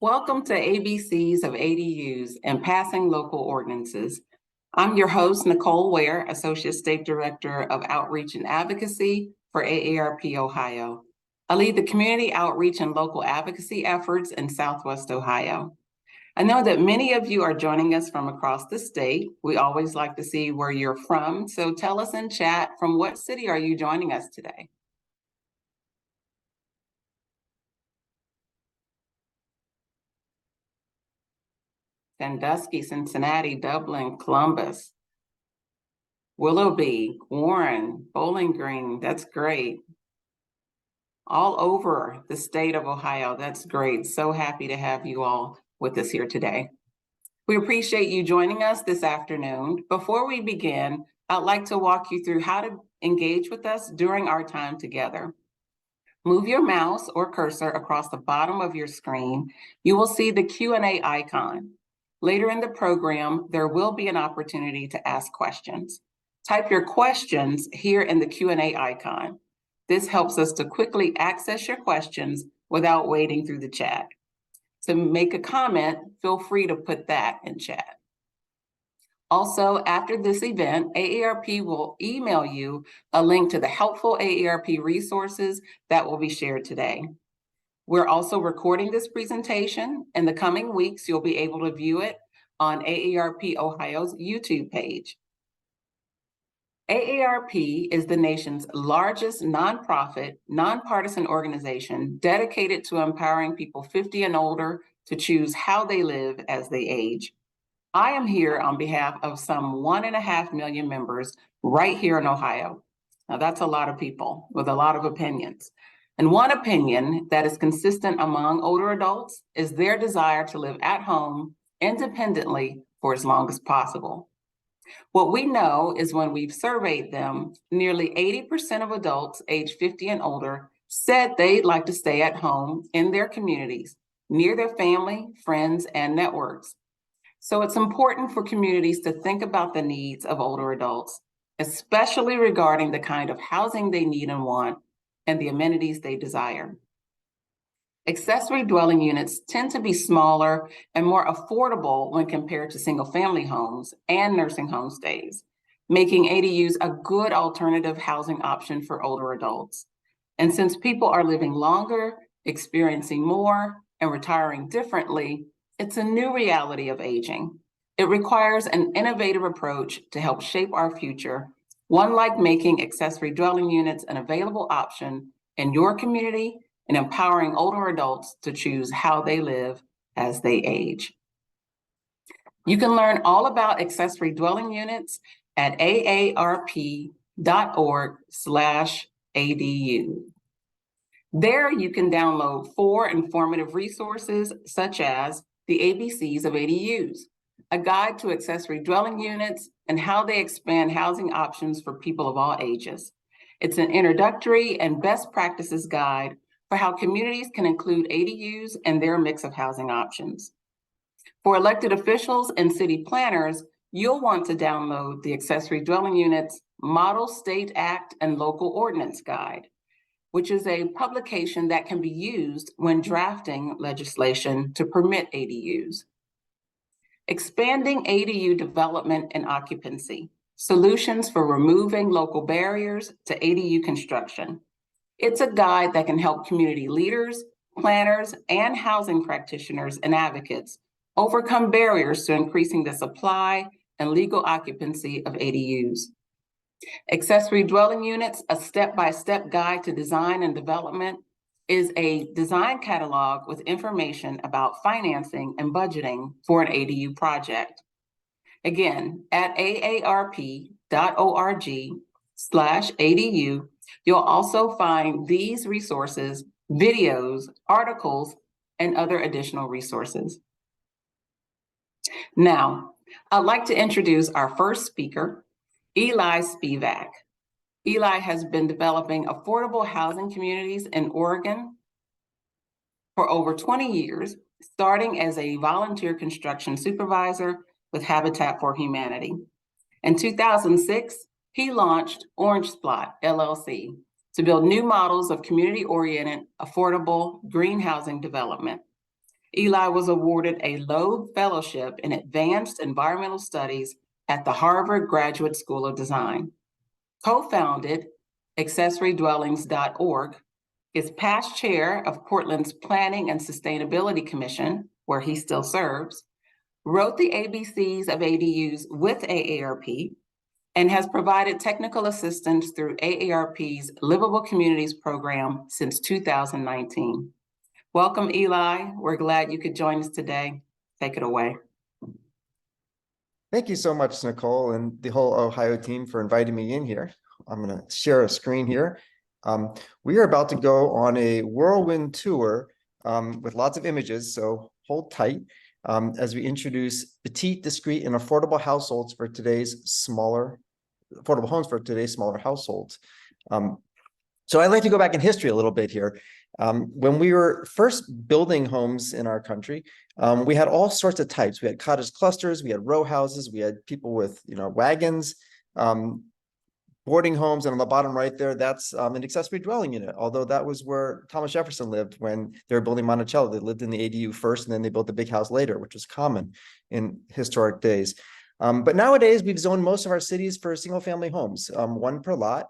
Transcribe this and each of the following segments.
Welcome to ABCs of ADUs and Passing Local Ordinances. I'm your host, Nicole Ware, Associate State Director of Outreach and Advocacy for AARP Ohio. I lead the community outreach and local advocacy efforts in Southwest Ohio. I know that many of you are joining us from across the state. We always like to see where you're from, so tell us in chat, from what city are you joining us today? Sandusky, Cincinnati, Dublin, Columbus, Willoughby, Warren, Bowling Green. That's great. All over the state of Ohio. That's great. So happy to have you all with us here today. We appreciate you joining us this afternoon. Before we begin, I'd like to walk you through how to engage with us during our time together. Move your mouse or cursor across the bottom of your screen. You will see the Q&A icon. Later in the program, there will be an opportunity to ask questions. Type your questions here in the Q&A icon. This helps us to quickly access your questions without wading through the chat. To make a comment, feel free to put that in chat. Also, after this event, AARP will email you a link to the helpful AARP resources that will be shared today. We're also recording this presentation. In the coming weeks, you'll be able to view it on AARP Ohio's YouTube page. AARP is the nation's largest nonprofit, nonpartisan organization dedicated to empowering people 50 and older to choose how they live as they age. I am here on behalf of some 1.5 million members right here in Ohio. Now that's a lot of people with a lot of opinions. And one opinion that is consistent among older adults is their desire to live at home independently for as long as possible. What we know is when we've surveyed them, nearly 80% of adults age 50 and older said they'd like to stay at home in their communities, near their family, friends, and networks. So it's important for communities to think about the needs of older adults, especially regarding the kind of housing they need and want and the amenities they desire. Accessory dwelling units tend to be smaller and more affordable when compared to single-family homes and nursing home stays, making ADUs a good alternative housing option for older adults. And since people are living longer, experiencing more, and retiring differently, it's a new reality of aging. It requires an innovative approach to help shape our future, one like making accessory dwelling units an available option in your community and empowering older adults to choose how they live as they age. You can learn all about accessory dwelling units at aarp.org/ADU. There you can download 4 informative resources such as the ABCs of ADUs, a guide to accessory dwelling units and how they expand housing options for people of all ages. It's an introductory and best practices guide for how communities can include ADUs in their mix of housing options. For elected officials and city planners, you'll want to download the Accessory Dwelling Units Model State Act and Local Ordinance Guide, which is a publication that can be used when drafting legislation to permit ADUs. Expanding ADU development and occupancy, solutions for removing local barriers to ADU construction. It's a guide that can help community leaders, planners, and housing practitioners and advocates overcome barriers to increasing the supply and legal occupancy of ADUs. Accessory Dwelling Units, a step-by-step guide to design and development, is a design catalog with information about financing and budgeting for an ADU project. Again, at aarp.org/ADU, you'll also find these resources, videos, articles, and other additional resources. Now, I'd like to introduce our first speaker, Eli Spivak. Eli has been developing affordable housing communities in Oregon for over 20 years, starting as a volunteer construction supervisor with Habitat for Humanity. In 2006, he launched Orange Splot, LLC, to build new models of community-oriented, affordable green housing development. Eli was awarded a Loeb Fellowship in Advanced Environmental Studies at the Harvard Graduate School of Design. Co-founded accessorydwellings.org, is past chair of Portland's Planning and Sustainability Commission, where he still serves, wrote the ABCs of ADUs with AARP, and has provided technical assistance through AARP's Livable Communities program since 2019. Welcome, Eli. We're glad you could join us today. Take it away. Thank you so much, Nicole, and the whole Ohio team for inviting me in here. I'm going to share a screen here. We are about to go on a whirlwind tour with lots of images, so hold tight as we introduce petite, discrete, and affordable households for today's affordable homes for today's smaller households. So I'd like to go back in history a little bit here. When we were first building homes in our country, we had all sorts of types. We had cottage clusters, we had row houses, we had people with wagons, boarding homes, and on the bottom right there, that's an accessory dwelling unit, although that was where Thomas Jefferson lived when they were building Monticello. They lived in the ADU first, and then they built the big house later, which was common in historic days. But nowadays, we've zoned most of our cities for single-family homes, one per lot,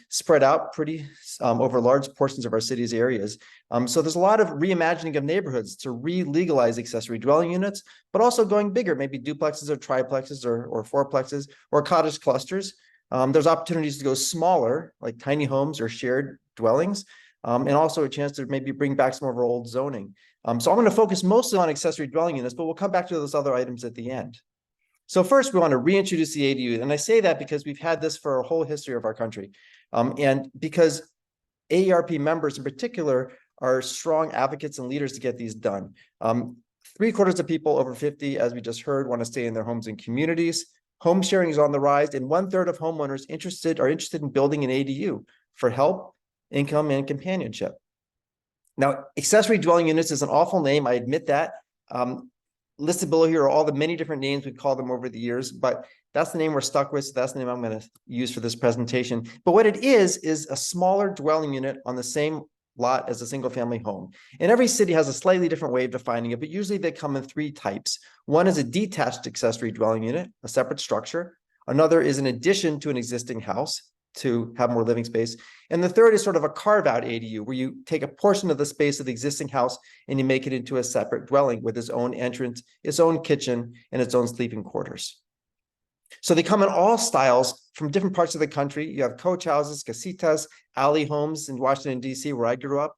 spread out pretty over large portions of our cities' areas. So there's a lot of reimagining of neighborhoods to re-legalize accessory dwelling units, but also going bigger, maybe duplexes or triplexes or fourplexes or cottage clusters. There's opportunities to go smaller, like tiny homes or shared dwellings, and also a chance to maybe bring back some of our old zoning. So I'm going to focus mostly on accessory dwelling units, but we'll come back to those other items at the end. So first, we want to reintroduce the ADU. And I say that because we've had this for a whole history of our country. And because AARP members in particular are strong advocates and leaders to get these done. 3/4 of people over 50, as we just heard, want to stay in their homes and communities. Home sharing is on the rise, and 1/3 of homeowners are interested in building an ADU for help, income, and companionship. Now, accessory dwelling units is an awful name. I admit that. Listed below here are all the many different names we call them over the years, but that's the name we're stuck with. So that's the name I'm going to use for this presentation. But what it is a smaller dwelling unit on the same lot as a single family home. And every city has a slightly different way of defining it, but usually they come in 3 types. One is a detached accessory dwelling unit, a separate structure. Another is an addition to an existing house to have more living space. And the third is sort of a carve-out ADU, where you take a portion of the space of the existing house and you make it into a separate dwelling with its own entrance, its own kitchen, and its own sleeping quarters. So they come in all styles from different parts of the country. You have coach houses, casitas, alley homes in Washington, D.C., where I grew up,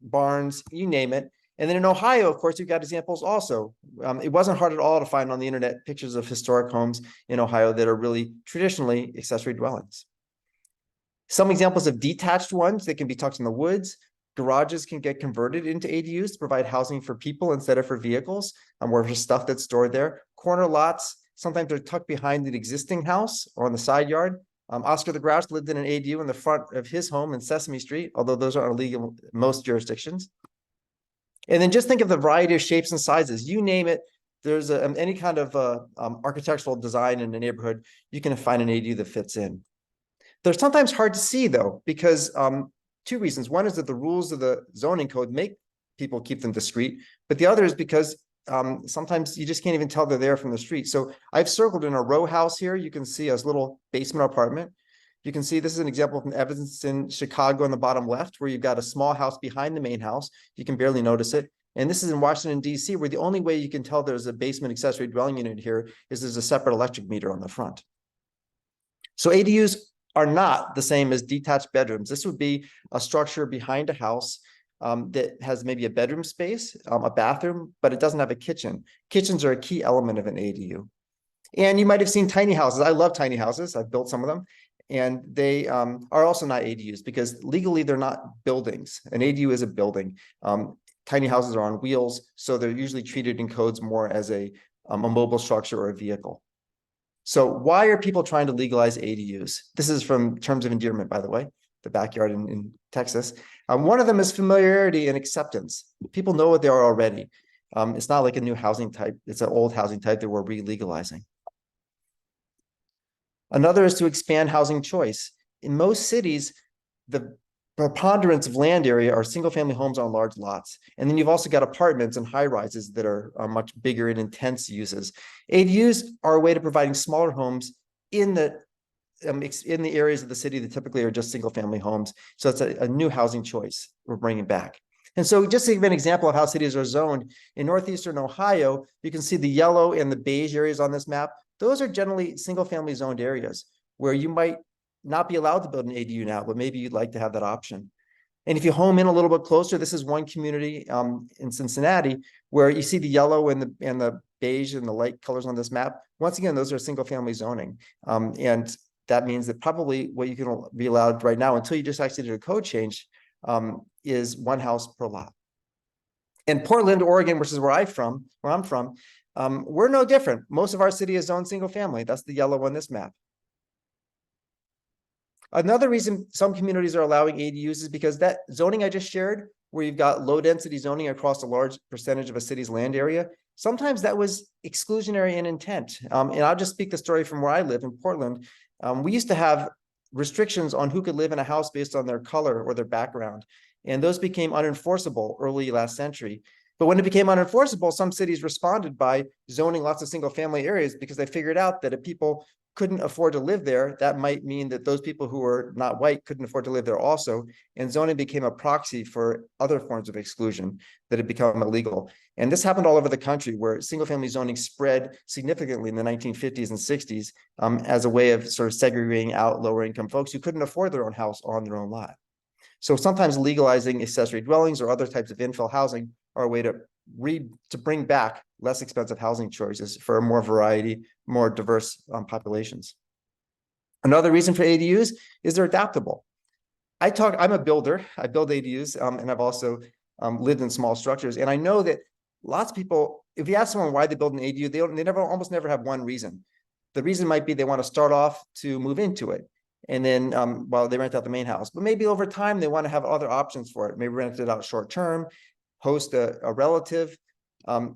barns, you name it. And then in Ohio, of course, you've got examples also. It wasn't hard at all to find on the internet pictures of historic homes in Ohio that are really traditionally accessory dwellings. Some examples of detached ones that can be tucked in the woods. Garages can get converted into ADUs to provide housing for people instead of for vehicles, or for stuff that's stored there. Corner lots, sometimes they're tucked behind an existing house or on the side yard. Oscar the Grouch lived in an ADU in the front of his home in Sesame Street, although those aren't illegal in most jurisdictions. And then just think of the variety of shapes and sizes. You name it, there's any kind of architectural design in the neighborhood, you can find an ADU that fits in. They're sometimes hard to see, though, because 2 reasons. One is that the rules of the zoning code make people keep them discreet, but the other is because sometimes you just can't even tell they're there from the street. So I've circled in a row house here. You can see a little basement apartment. You can see this is an example from Evanston, Chicago on the bottom left, where you've got a small house behind the main house. You can barely notice it. And this is in Washington, D.C., where the only way you can tell there's a basement accessory dwelling unit here is there's a separate electric meter on the front. So ADUs are not the same as detached bedrooms. This would be a structure behind a house that has maybe a bedroom space, a bathroom, but it doesn't have a kitchen. Kitchens are a key element of an ADU. And you might have seen tiny houses. I love tiny houses. I've built some of them. And they are also not ADUs because legally they're not buildings. An ADU is a building. Tiny houses are on wheels, so they're usually treated in codes more as a mobile structure or a vehicle. So why are people trying to legalize ADUs? This is from Terms of Endearment, by the way, the backyard in Texas. One of them is familiarity and acceptance. People know what they are already. It's not like a new housing type. It's an old housing type that we're re-legalizing. Another is to expand housing choice. In most cities, the preponderance of land area are single-family homes on large lots. And then you've also got apartments and high-rises that are much bigger and intense uses. ADUs are a way to providing smaller homes in the areas of the city that typically are just single-family homes. So it's a new housing choice we're bringing back. And so just to give an example of how cities are zoned, in northeastern Ohio, you can see the yellow and the beige areas on this map. Those are generally single-family zoned areas where you might not be allowed to build an ADU now, but maybe you'd like to have that option. And if you home in a little bit closer, this is one community in Cincinnati where you see the yellow and the beige and the light colors on this map. Once again, those are single-family zoning. And that means that probably what you can be allowed right now, until you just actually did a code change, is one house per lot. In Portland, Oregon, which is where I'm from, we're no different. Most of our city is zoned single-family. That's the yellow on this map. Another reason some communities are allowing ADUs is because that zoning I just shared, where you've got low density zoning across a large percentage of a city's land area, sometimes that was exclusionary in intent. And I'll just speak the story from where I live in Portland. We used to have restrictions on who could live in a house based on their color or their background. And those became unenforceable early last century. But when it became unenforceable, some cities responded by zoning lots of single family areas because they figured out that if people couldn't afford to live there, that might mean that those people who were not white couldn't afford to live there also. And zoning became a proxy for other forms of exclusion that had become illegal. And this happened all over the country, where single family zoning spread significantly in the 1950s and 60s as a way of sort of segregating out lower income folks who couldn't afford their own house on their own lot. So sometimes legalizing accessory dwellings or other types of infill housing are a way to bring back less expensive housing choices for a more variety, more diverse populations. Another reason for ADUs is they're adaptable. I'm a builder. I build ADUs, and I've also lived in small structures. And I know that lots of people, if you ask someone why they build an ADU, they almost never have one reason. The reason might be they want to start off to move into it, and then while they rent out the main house. But maybe over time they want to have other options for it. Maybe rent it out short term, host a relative,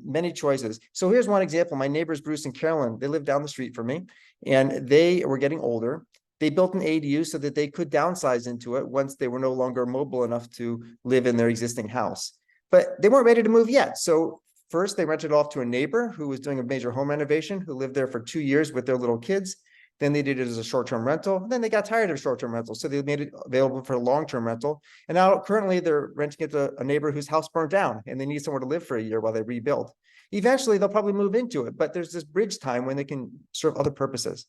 many choices. So here's one example. My neighbors, Bruce and Carolyn, they live down the street from me, and they were getting older. They built an ADU so that they could downsize into it once they were no longer mobile enough to live in their existing house. But they weren't ready to move yet. So first they rented off to a neighbor who was doing a major home renovation, who lived there for 2 years with their little kids. Then they did it as a short-term rental. Then they got tired of short-term rentals, so they made it available for a long-term rental. And now currently they're renting it to a neighbor whose house burned down, and they need somewhere to live for a year while they rebuild. Eventually, they'll probably move into it, but there's this bridge time when they can serve other purposes.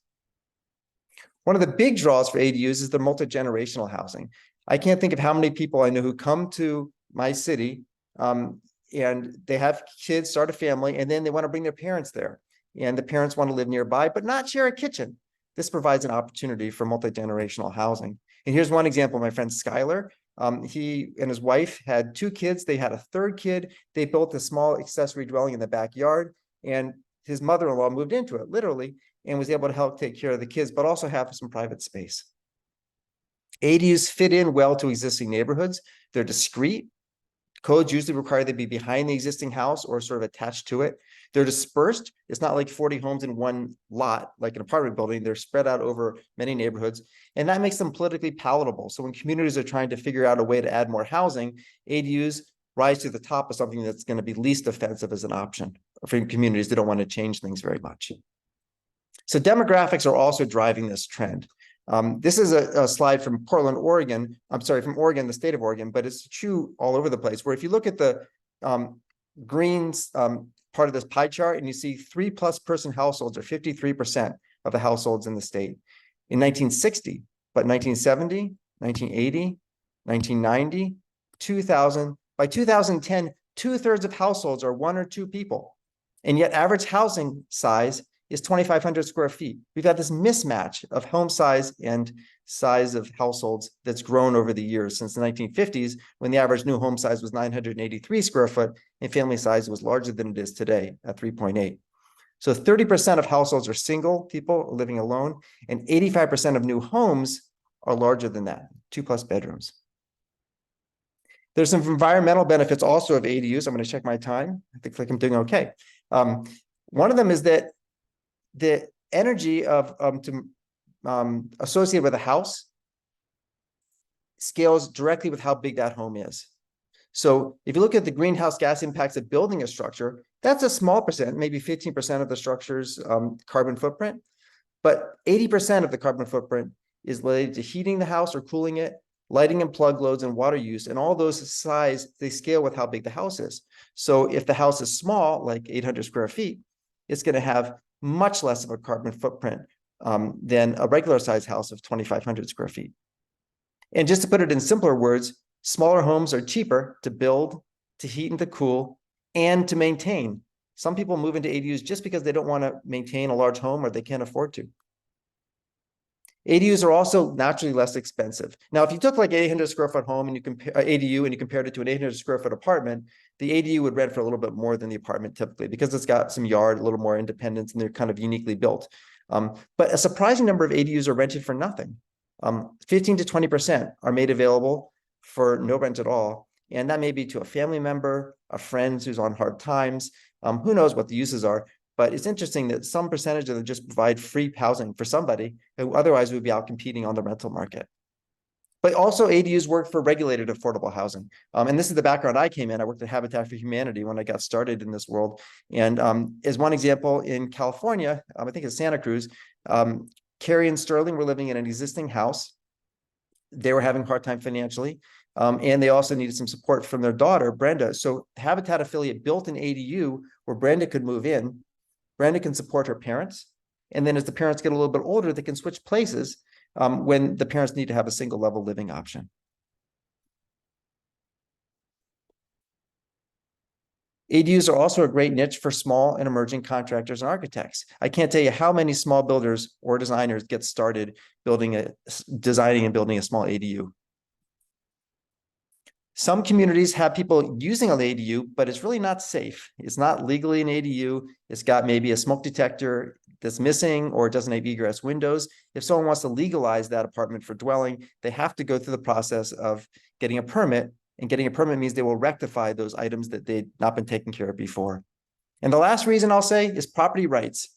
One of the big draws for ADUs is the multi-generational housing. I can't think of how many people I know who come to my city and they have kids, start a family, and then they want to bring their parents there. And the parents want to live nearby, but not share a kitchen. This provides an opportunity for multi-generational housing. And here's one example, my friend Skylar. He and his wife had 2 kids. They had a 3rd kid. They built a small accessory dwelling in the backyard, and his mother-in-law moved into it, literally, and was able to help take care of the kids, but also have some private space. ADUs fit in well to existing neighborhoods. They're discrete. Codes usually require they be behind the existing house or sort of attached to it. They're dispersed. It's not like 40 homes in one lot, like an apartment building. They're spread out over many neighborhoods, and that makes them politically palatable. So when communities are trying to figure out a way to add more housing, ADUs rise to the top of something that's going to be least offensive as an option for communities that don't want to change things very much. So demographics are also driving this trend. This is a slide from Portland, Oregon. I'm sorry, from Oregon, the state of Oregon, but it's true all over the place, where if you look at the greens part of this pie chart and you see 3+ person households are 53% of the households in the state. In 1960, but 1970, 1980, 1990, 2000, by 2010, 2/3 of households are 1 or 2 people. And yet average housing size is 2,500 square feet. We've had this mismatch of home size and size of households that's grown over the years since the 1950s, when the average new home size was 983 square foot and family size was larger than it is today at 3.8. So 30% of households are single people living alone, and 85% of new homes are larger than that, 2+ bedrooms. There's some environmental benefits also of ADUs. I'm going to check my time. I think like I'm doing okay. One of them is that the energy of associated with a house scales directly with how big that home is. So if you look at the greenhouse gas impacts of building a structure, that's a small percent, maybe 15% of the structure's carbon footprint, but 80% of the carbon footprint is related to heating the house or cooling it, lighting and plug loads and water use, and all those size, they scale with how big the house is. So if the house is small, like 800 square feet, it's going to have much less of a carbon footprint than a regular size house of 2,500 square feet. And just to put it in simpler words, smaller homes are cheaper to build, to heat and to cool, and to maintain. Some people move into ADUs just because they don't want to maintain a large home or they can't afford to. ADUs are also naturally less expensive. Now, if you took like an 800 square foot home and you compare ADU and you compared it to an 800 square foot apartment, the ADU would rent for a little bit more than the apartment typically because it's got some yard, a little more independence, and they're kind of uniquely built. But a surprising number of ADUs are rented for nothing. 15 to 20% are made available for no rent at all. And that may be to a family member, a friend who's on hard times. Who knows what the uses are, but it's interesting that some percentage of them just provide free housing for somebody who otherwise would be out competing on the rental market. But also ADUs work for regulated affordable housing. And this is the background I came in. I worked at Habitat for Humanity when I got started in this world. And as one example in California, I think it's Santa Cruz, Carrie and Sterling were living in an existing house. They were having a hard time financially. And they also needed some support from their daughter, Brenda. So Habitat affiliate built an ADU where Brenda could move in. Brenda can support her parents. And then as the parents get a little bit older, they can switch places when the parents need to have a single level living option. ADUs are also a great niche for small and emerging contractors and architects. I can't tell you how many small builders or designers get started designing and building a small ADU. Some communities have people using an ADU, but it's really not safe. It's not legally an ADU. It's got maybe a smoke detector that's missing, or it doesn't have egress windows. If someone wants to legalize that apartment for dwelling, they have to go through the process of getting a permit, and getting a permit means they will rectify those items that they'd not been taken care of before. And the last reason I'll say is property rights.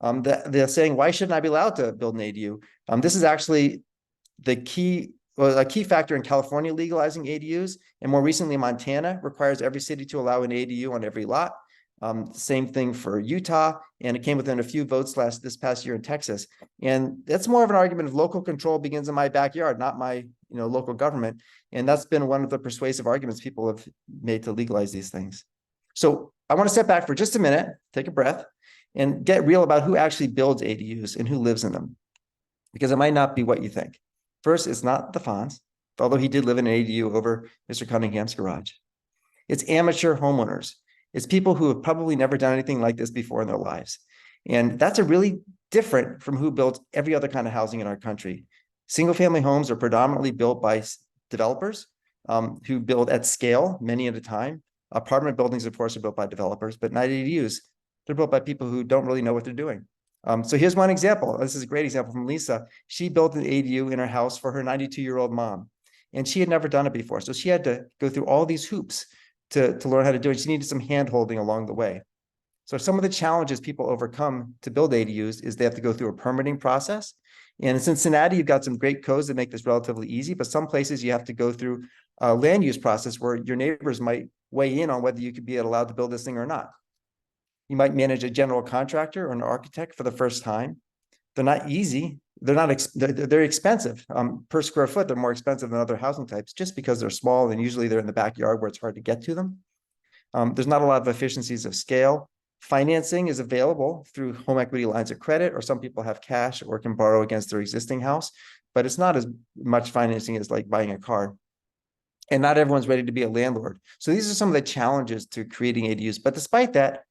They're saying, why shouldn't I be allowed to build an ADU? This is actually a key factor in California legalizing ADUs, and more recently Montana requires every city to allow an ADU on every lot. Same thing for Utah, and it came within a few votes this past year in Texas. And that's more of an argument of local control begins in my backyard, not my local government. And that's been one of the persuasive arguments people have made to legalize these things. So I want to step back for just a minute, take a breath, and get real about who actually builds ADUs and who lives in them, because it might not be what you think. First, it's not the Fonz, although he did live in an ADU over Mr. Cunningham's garage. It's amateur homeowners. It's people who have probably never done anything like this before in their lives. And that's a really different from who builds every other kind of housing in our country. Single-family homes are predominantly built by developers who build at scale, many at a time. Apartment buildings, of course, are built by developers, but not ADUs. They're built by people who don't really know what they're doing. So here's one example. This is a great example from Lisa. She built an ADU in her house for her 92-year-old mom, and she had never done it before. So she had to go through all these hoops to learn how to do it. She needed some hand-holding along the way. So some of the challenges people overcome to build ADUs is they have to go through a permitting process. And in Cincinnati, you've got some great codes that make this relatively easy, but some places you have to go through a land use process where your neighbors might weigh in on whether you could be allowed to build this thing or not. You might manage a general contractor or an architect for the first time. They're not easy. They're expensive. Per square foot, they're more expensive than other housing types just because they're small and usually they're in the backyard where it's hard to get to them. There's not a lot of efficiencies of scale. Financing is available through home equity lines of credit, or some people have cash or can borrow against their existing house, but it's not as much financing as like buying a car. And not everyone's ready to be a landlord. So these are some of the challenges to creating ADUs. But despite that,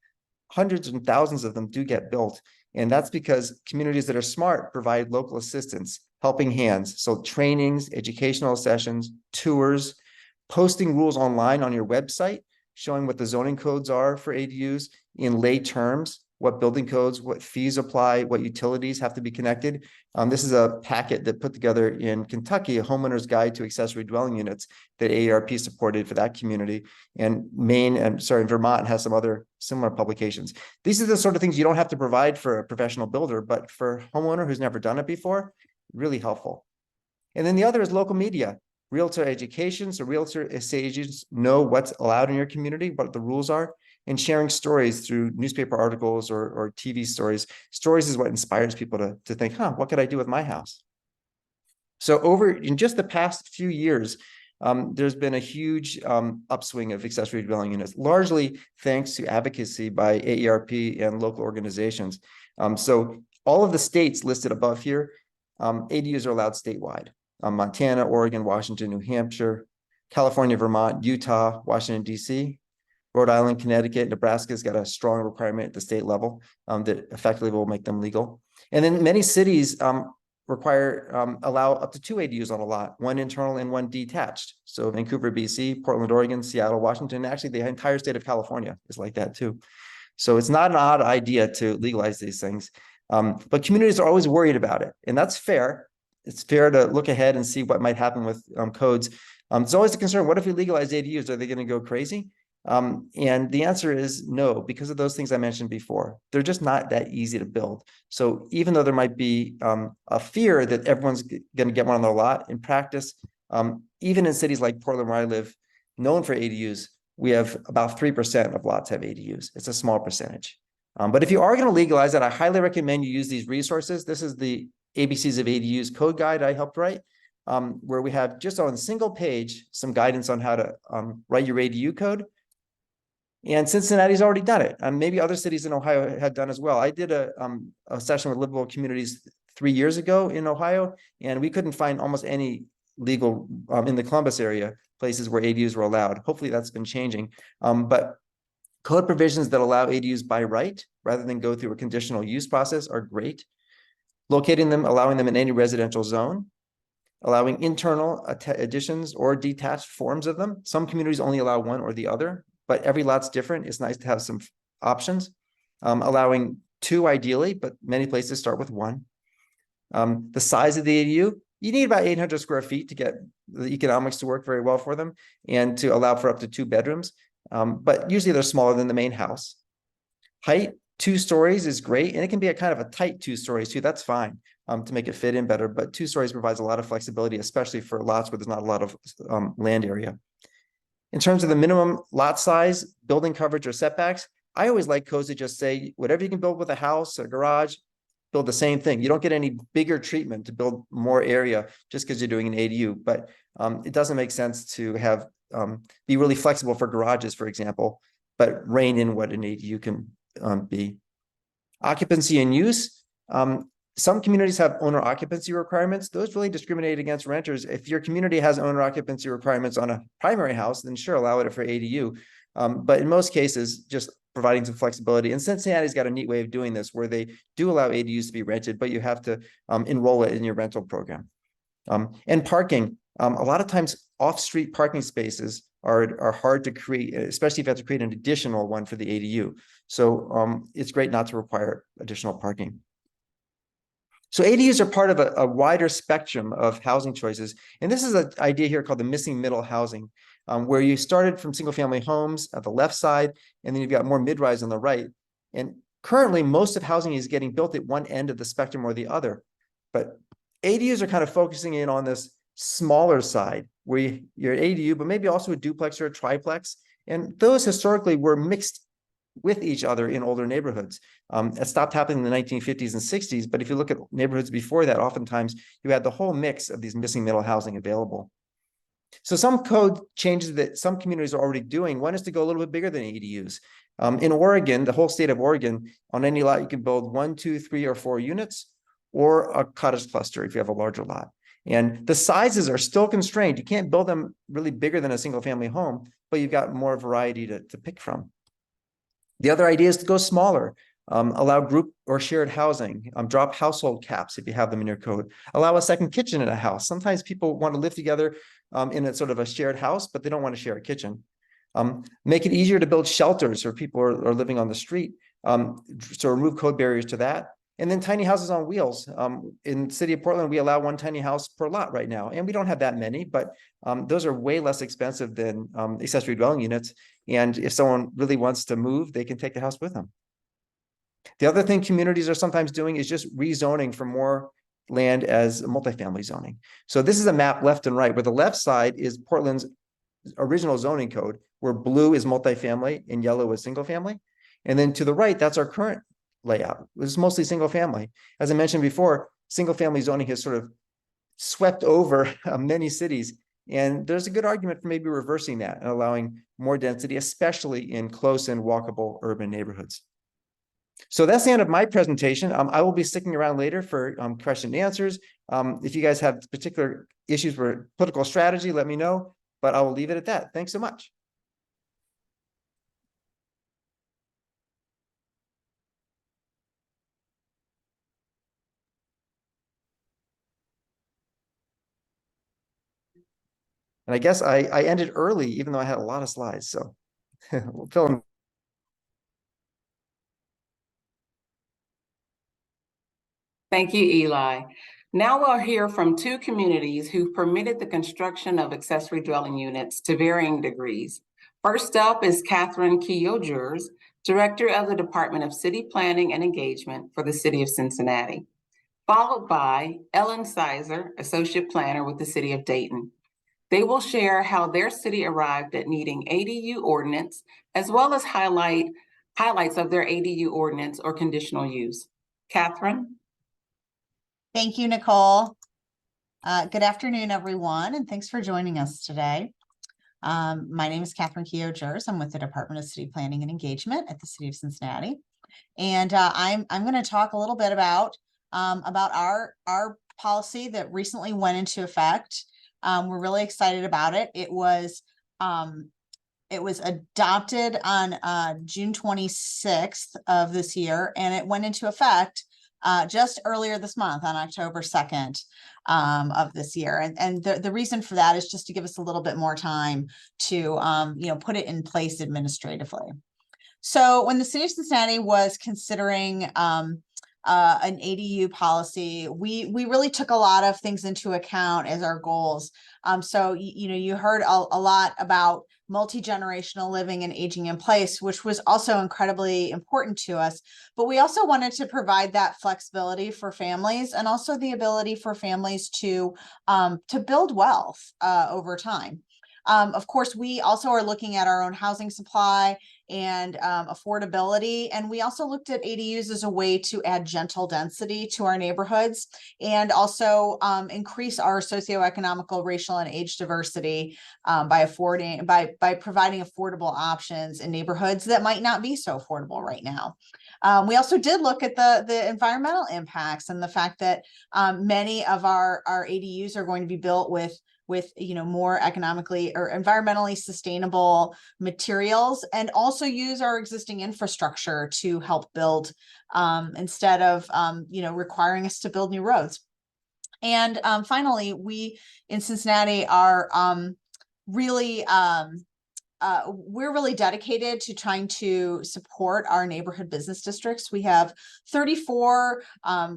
hundreds and thousands of them do get built. And that's because communities that are smart provide local assistance, helping hands. So trainings, educational sessions, tours, posting rules online on your website, showing what the zoning codes are for ADUs in lay terms, what building codes, what fees apply, what utilities have to be connected. This is a packet that put together in Kentucky, a homeowner's guide to accessory dwelling units that AARP supported for that community. And Vermont has some other similar publications. These are the sort of things you don't have to provide for a professional builder, but for a homeowner who's never done it before, really helpful. And then the other is local media. realtor education, so realtor estate agents know what's allowed in your community, what the rules are, and sharing stories through newspaper articles or TV stories. Stories is what inspires people to think, what could I do with my house? So in just the past few years, there's been a huge upswing of accessory dwelling units, largely thanks to advocacy by AARP and local organizations. So all of the states listed above here, ADUs are allowed statewide. Montana, Oregon, Washington, New Hampshire, California, Vermont, Utah, Washington, D.C., Rhode Island, Connecticut, Nebraska's got a strong requirement at the state level that effectively will make them legal. And then many cities allow up to 2 ADUs on a lot, one internal and one detached. So Vancouver, BC, Portland, Oregon, Seattle, Washington, actually the entire state of California is like that too. So it's not an odd idea to legalize these things. But communities are always worried about it, and that's fair. It's fair to look ahead and see what might happen with codes. It's always a concern. What if we legalize ADUs? Are they going to go crazy? And the answer is no, because of those things I mentioned before. They're just not that easy to build. So even though there might be a fear that everyone's going to get one on their lot, in practice, even in cities like Portland, where I live, known for ADUs, we have about 3% of lots have ADUs. It's a small percentage. But if you are going to legalize it, I highly recommend you use these resources. This is the ABCs of ADUs code guide I helped write, where we have just on a single page some guidance on how to write your ADU code. And Cincinnati's already done it. And maybe other cities in Ohio had done as well. I did a session with livable communities 3 years ago in Ohio, and we couldn't find almost any legal in the Columbus area places where ADUs were allowed. Hopefully that's been changing. But code provisions that allow ADUs by right, rather than go through a conditional use process, are great. Locating them, allowing them in any residential zone, allowing internal additions or detached forms of them. Some communities only allow one or the other, but every lot's different. It's nice to have some options. Allowing 2 ideally, but many places start with 1. The size of the ADU, you need about 800 square feet to get the economics to work very well for them and to allow for up to 2 bedrooms. But usually they're smaller than the main house. Height, 2 stories is great, and it can be a kind of a tight 2 stories too. That's fine to make it fit in better, but 2 stories provides a lot of flexibility, especially for lots where there's not a lot of land area. In terms of the minimum lot size, building coverage, or setbacks, I always like codes that just say whatever you can build with a house, a garage, build the same thing. You don't get any bigger treatment to build more area just because you're doing an ADU, but it doesn't make sense to have be really flexible for garages, for example, but rein in what an ADU can be. Occupancy and use. Some communities have owner occupancy requirements. Those really discriminate against renters. If your community has owner occupancy requirements on a primary house, then sure, allow it for ADU. But in most cases, just providing some flexibility. And Cincinnati's got a neat way of doing this where they do allow ADUs to be rented, but you have to enroll it in your rental program. And parking. A lot of times off-street parking spaces are hard to create, especially if you have to create an additional one for the ADU. So it's great not to require additional parking. So ADUs are part of a wider spectrum of housing choices. And this is an idea here called the missing middle housing, where you started from single family homes at the left side, and then you've got more mid-rise on the right. And currently most of housing is getting built at one end of the spectrum or the other. But ADUs are kind of focusing in on this smaller side where you're ADU, but maybe also a duplex or a triplex. And those historically were mixed with each other in older neighborhoods. It stopped happening in the 1950s and 60s, but if you look at neighborhoods before that, oftentimes you had the whole mix of these missing middle housing available. So some code changes that some communities are already doing. One is to go a little bit bigger than ADUs. In Oregon, the whole state of Oregon, on any lot, you can build 1, 2, 3, or 4 units, or a cottage cluster if you have a larger lot. And the sizes are still constrained. You can't build them really bigger than a single family home, but you've got more variety to pick from. The other idea is to go smaller, allow group or shared housing, drop household caps if you have them in your code, allow a second kitchen in a house. Sometimes people want to live together in a sort of a shared house, but they don't want to share a kitchen. Make it easier to build shelters for people who are living on the street. So remove code barriers to that. And then tiny houses on wheels. In the city of Portland, we allow 1 tiny house per lot right now. And we don't have that many, but those are way less expensive than accessory dwelling units. And if someone really wants to move, they can take the house with them. The other thing communities are sometimes doing is just rezoning for more land as multifamily zoning. So this is a map left and right, where the left side is Portland's original zoning code, where blue is multifamily and yellow is single family. And then to the right, that's our current layout. It's mostly single family. As I mentioned before, single family zoning has sort of swept over many cities. And there's a good argument for maybe reversing that and allowing more density, especially in close and walkable urban neighborhoods. So that's the end of my presentation. I will be sticking around later for question and answers. If you guys have particular issues with political strategy, let me know, but I will leave it at that. Thanks so much. And I guess I ended early, even though I had a lot of slides. So we'll fill in. Thank you, Eli. Now we'll hear from two communities who permitted the construction of accessory dwelling units to varying degrees. First up is Catherine Keogh-Jers, Director of the Department of City Planning and Engagement for the City of Cincinnati, followed by Ellen Sizer, Associate Planner with the City of Dayton. They will share how their city arrived at needing ADU ordinance, as well as highlights of their ADU ordinance or conditional use. Catherine? Thank you, Nicole. Good afternoon, everyone, and thanks for joining us today. My name is Catherine Keogh-Jers. I'm with the Department of City Planning and Engagement at the City of Cincinnati, and I'm going to talk a little bit about our policy that recently went into effect. We're really excited about it. It was adopted on June 26th of this year, and it went into effect just earlier this month on October 2nd of this year. And the reason for that is just to give us a little bit more time to put it in place administratively. So when the City of Cincinnati was considering an ADU policy, we really took a lot of things into account as our goals. So you heard a lot about multi-generational living and aging in place, which was also incredibly important to us. But we also wanted to provide that flexibility for families, and also the ability for families to build wealth over time. Of course, we also are looking at our own housing supply and affordability. And we also looked at ADUs as a way to add gentle density to our neighborhoods, and also increase our socioeconomical, racial, and age diversity by providing affordable options in neighborhoods that might not be so affordable right now. We also did look at the environmental impacts, and the fact that many of our ADUs are going to be built with more economically or environmentally sustainable materials, and also use our existing infrastructure to help build instead of requiring us to build new roads. And finally, we in Cincinnati are we're really dedicated to trying to support our neighborhood business districts. We have 34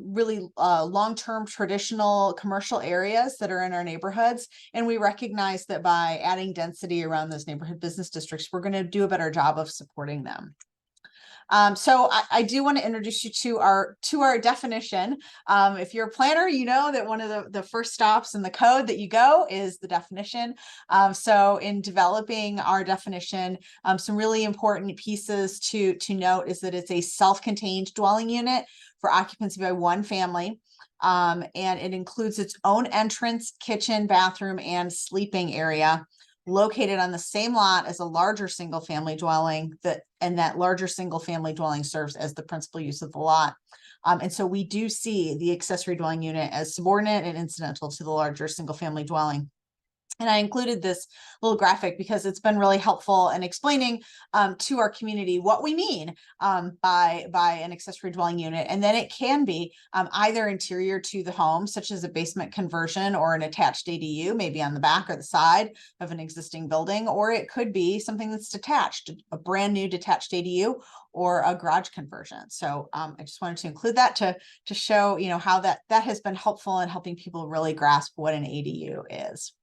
really long-term traditional commercial areas that are in our neighborhoods. And we recognize that by adding density around those neighborhood business districts, we're going to do a better job of supporting them. So I do want to introduce you to our definition. If you're a planner, you know that one of the first stops in the code that you go is the definition. So in developing our definition, some really important pieces to note is that it's a self-contained dwelling unit for occupancy by one family. And it includes its own entrance, kitchen, bathroom, and sleeping area, located on the same lot as a larger single family dwelling, and that larger single family dwelling serves as the principal use of the lot. And so we do see the accessory dwelling unit as subordinate and incidental to the larger single family dwelling. And I included this little graphic because it's been really helpful in explaining to our community what we mean by an accessory dwelling unit. And then it can be either interior to the home, such as a basement conversion or an attached ADU, maybe on the back or the side of an existing building, or it could be something that's detached, a brand new detached ADU or a garage conversion. So I just wanted to include that to show how that has been helpful in helping people really grasp what an ADU is.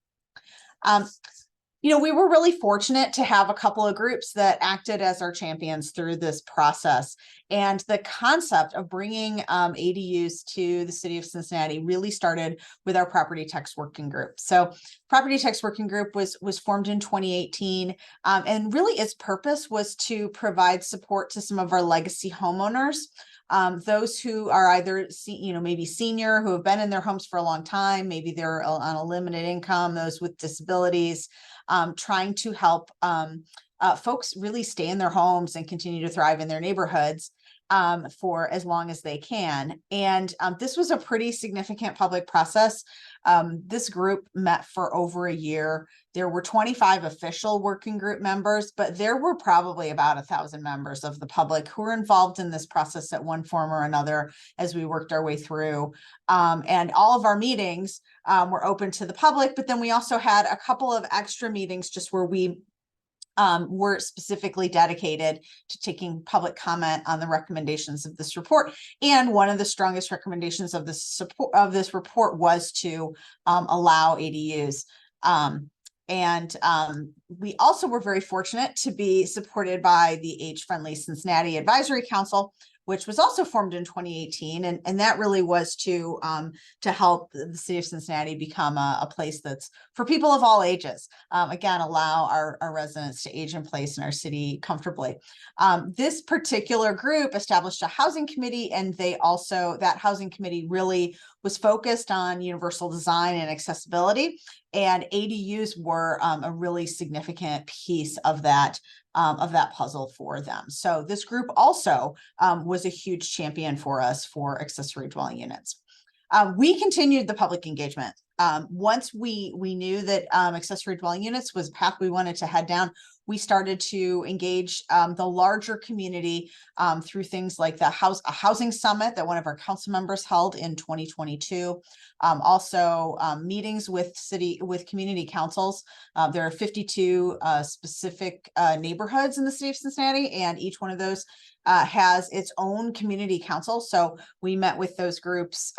We were really fortunate to have a couple of groups that acted as our champions through this process. And the concept of bringing ADUs to the city of Cincinnati really started with our property tax working group. So property tax working group was formed in 2018. And really its purpose was to provide support to some of our legacy homeowners. Those who are either, maybe senior, who have been in their homes for a long time, maybe they're on a limited income, those with disabilities, trying to help folks really stay in their homes and continue to thrive in their neighborhoods for as long as they can. And this was a pretty significant public process. This group met for over a year. There were 25 official working group members, but there were probably about 1,000 members of the public who were involved in this process at one form or another as we worked our way through. And all of our meetings were open to the public, but then we also had a couple of extra meetings just where we were specifically dedicated to taking public comment on the recommendations of this report. And one of the strongest recommendations of this report was to allow ADUs. We also were very fortunate to be supported by the Age-Friendly Cincinnati Advisory Council, which was also formed in 2018. And that really was to help the city of Cincinnati become a place that's for people of all ages. Again, allow our residents to age in place in our city comfortably. This particular group established a housing committee, and that housing committee really was focused on universal design and accessibility. And ADUs were a really significant piece of that puzzle for them. So this group also was a huge champion for us for accessory dwelling units. We continued the public engagement. Once we knew that accessory dwelling units was a path we wanted to head down, we started to engage the larger community through things like a housing summit that one of our council members held in 2022. Also meetings with community councils. There are 52 specific neighborhoods in the city of Cincinnati, and each one of those has its own community council. So we met with those groups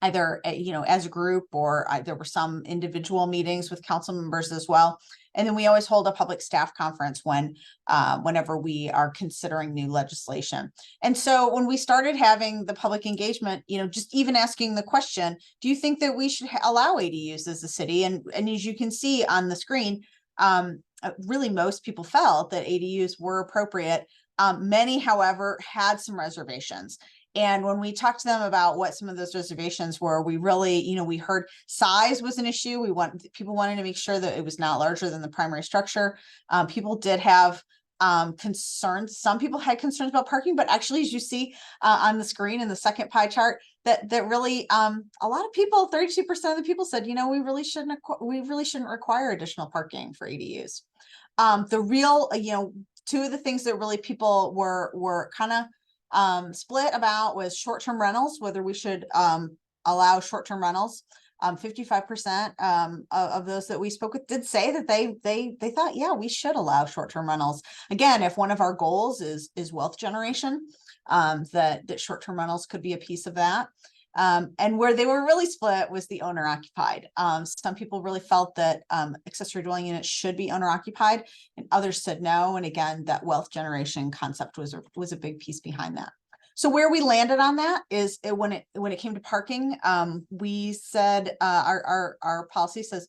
either as a group, or there were some individual meetings with council members as well. And then we always hold a public staff conference whenever we are considering new legislation. And so when we started having the public engagement, just even asking the question, do you think that we should allow ADUs as a city? And as you can see on the screen, really most people felt that ADUs were appropriate. Many, however, had some reservations. And when we talked to them about what some of those reservations were, we really, we heard size was an issue. People wanted to make sure that it was not larger than the primary structure. People did have concerns. Some people had concerns about parking, but actually, as you see on the screen in the second pie chart, that really a lot of people, 32% of the people said, we really shouldn't require additional parking for ADUs. Two of the things that really people were kind of split about was short-term rentals, whether we should allow short-term rentals. 55% of those that we spoke with did say that they thought, yeah, we should allow short-term rentals. Again, if one of our goals is wealth generation, that short-term rentals could be a piece of that. And where they were really split was the owner occupied. Some people really felt that accessory dwelling units should be owner occupied, and others said no. And again, that wealth generation concept was a big piece behind that. So where we landed on that is when it came to parking, we said our policy says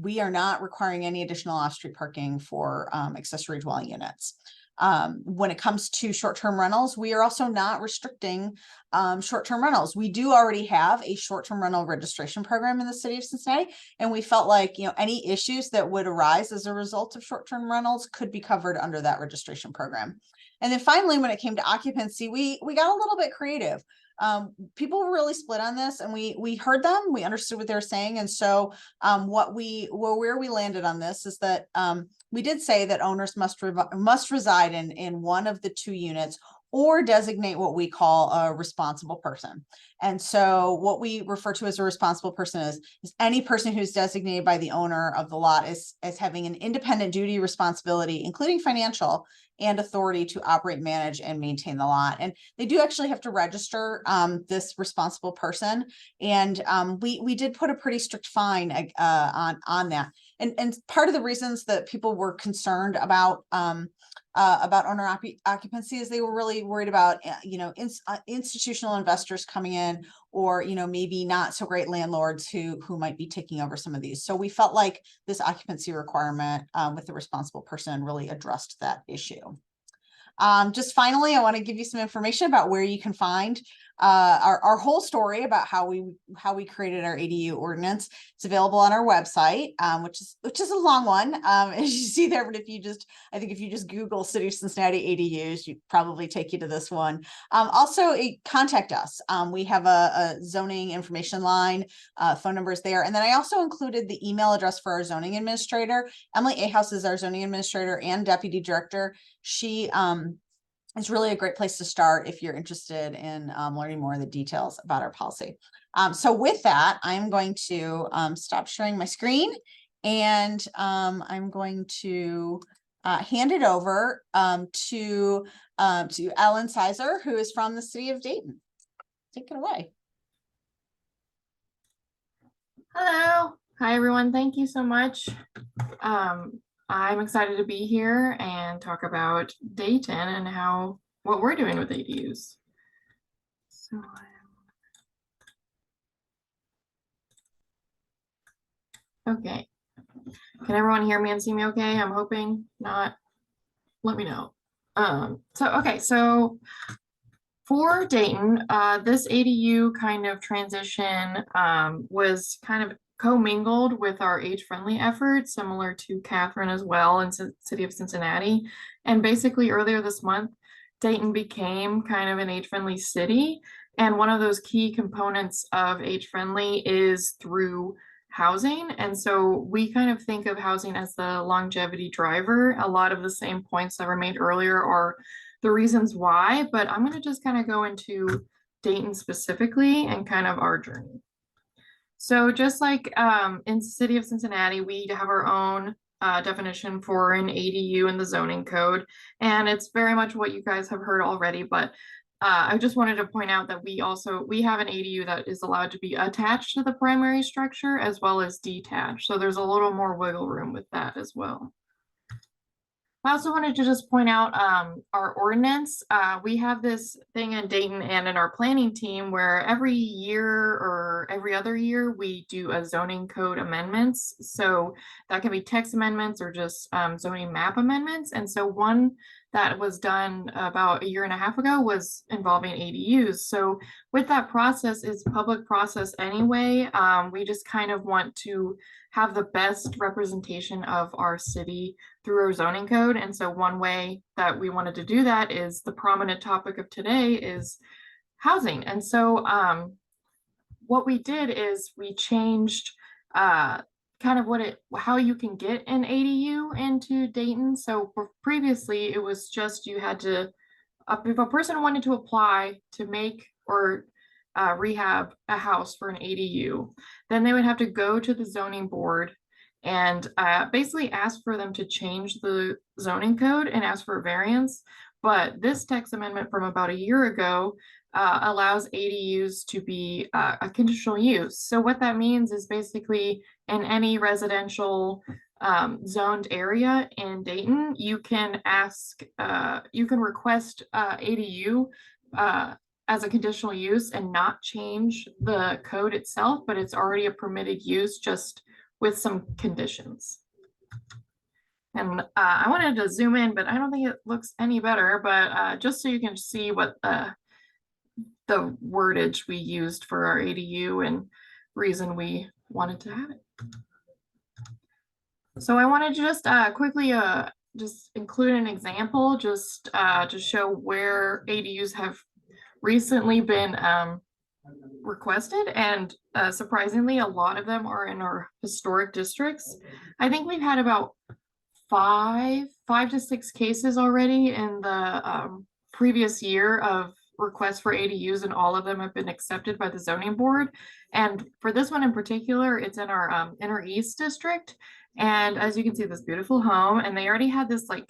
we are not requiring any additional off-street parking for accessory dwelling units. When it comes to short-term rentals, we are also not restricting short-term rentals. We do already have a short-term rental registration program in the city of Cincinnati, and we felt like any issues that would arise as a result of short-term rentals could be covered under that registration program. And then finally, when it came to occupancy, we got a little bit creative. People were really split on this, and we heard them, we understood what they were saying. And so where we landed on this is that we did say that owners must reside in one of the two units or designate what we call a responsible person. And so what we refer to as a responsible person is any person who's designated by the owner of the lot as having an independent duty, responsibility, including financial, and authority to operate, manage, and maintain the lot. And they do actually have to register this responsible person. And we did put a pretty strict fine on that. And part of the reasons that people were concerned about owner occupancy is they were really worried about, institutional investors coming in, or, maybe not so great landlords who might be taking over some of these. So we felt like this occupancy requirement with the responsible person really addressed that issue. Just finally, I want to give you some information about where you can find our whole story about how we created our ADU ordinance. It's available on our website, which is a long one, as you see there. But if you just Google City of Cincinnati ADUs, you probably take you to this one. Also, contact us. We have a zoning information line. Phone number is there, and then I also included the email address for our zoning administrator. Emily Ahaus is our zoning administrator and deputy director. She is really a great place to start if you're interested in learning more of the details about our policy. So with that, I'm going to stop sharing my screen, and I'm going to hand it over to Ellen Sizer, who is from the city of Dayton. Take it away. Hello. Hi, everyone. Thank you so much. I'm excited to be here and talk about Dayton and what we're doing with ADUs. So, okay. Can everyone hear me and see me okay? I'm hoping not. Let me know. So for Dayton, this ADU kind of transition was kind of commingled with our age-friendly efforts, similar to Catherine as well in City of Cincinnati. And basically earlier this month, Dayton became kind of an age-friendly city. And one of those key components of age-friendly is through housing. And so we kind of think of housing as the longevity driver. A lot of the same points that were made earlier are the reasons why, but I'm going to just kind of go into Dayton specifically and kind of our journey. So just like in the City of Cincinnati, we have our own definition for an ADU in the zoning code, and it's very much what you guys have heard already, but I just wanted to point out that we have an ADU that is allowed to be attached to the primary structure as well as detached. So there's a little more wiggle room with that as well. I also wanted to just point out our ordinance. We have this thing in Dayton and in our planning team where every year or every other year we do a zoning code amendments. So that can be text amendments or just zoning map amendments. And so one that was done about a year and a half ago was involving ADUs. So with that process, it's public process anyway. We just kind of want to have the best representation of our city through our zoning code. And so one way that we wanted to do that is the prominent topic of today is housing. And so what we did is we changed kind of how you can get an ADU into Dayton. So previously it was just you had to, if a person wanted to apply to make or rehab a house for an ADU, then they would have to go to the zoning board and basically ask for them to change the zoning code and ask for a variance. But this text amendment from about a year ago allows ADUs to be a conditional use. So what that means is basically in any residential zoned area in Dayton, you can request ADU as a conditional use and not change the code itself, but it's already a permitted use just with some conditions. And I wanted to zoom in, but I don't think it looks any better, but just so you can see what the wordage we used for our ADU and reason we wanted to have it. So I wanted to just quickly just include an example just to show where ADUs have recently been requested, and surprisingly a lot of them are in our historic districts. I think we've had about five to six cases already in the previous year of requests for ADUs, and all of them have been accepted by the zoning board. And for this one in particular, it's in our Inner East district. And as you can see, this beautiful home, and they already had this, like,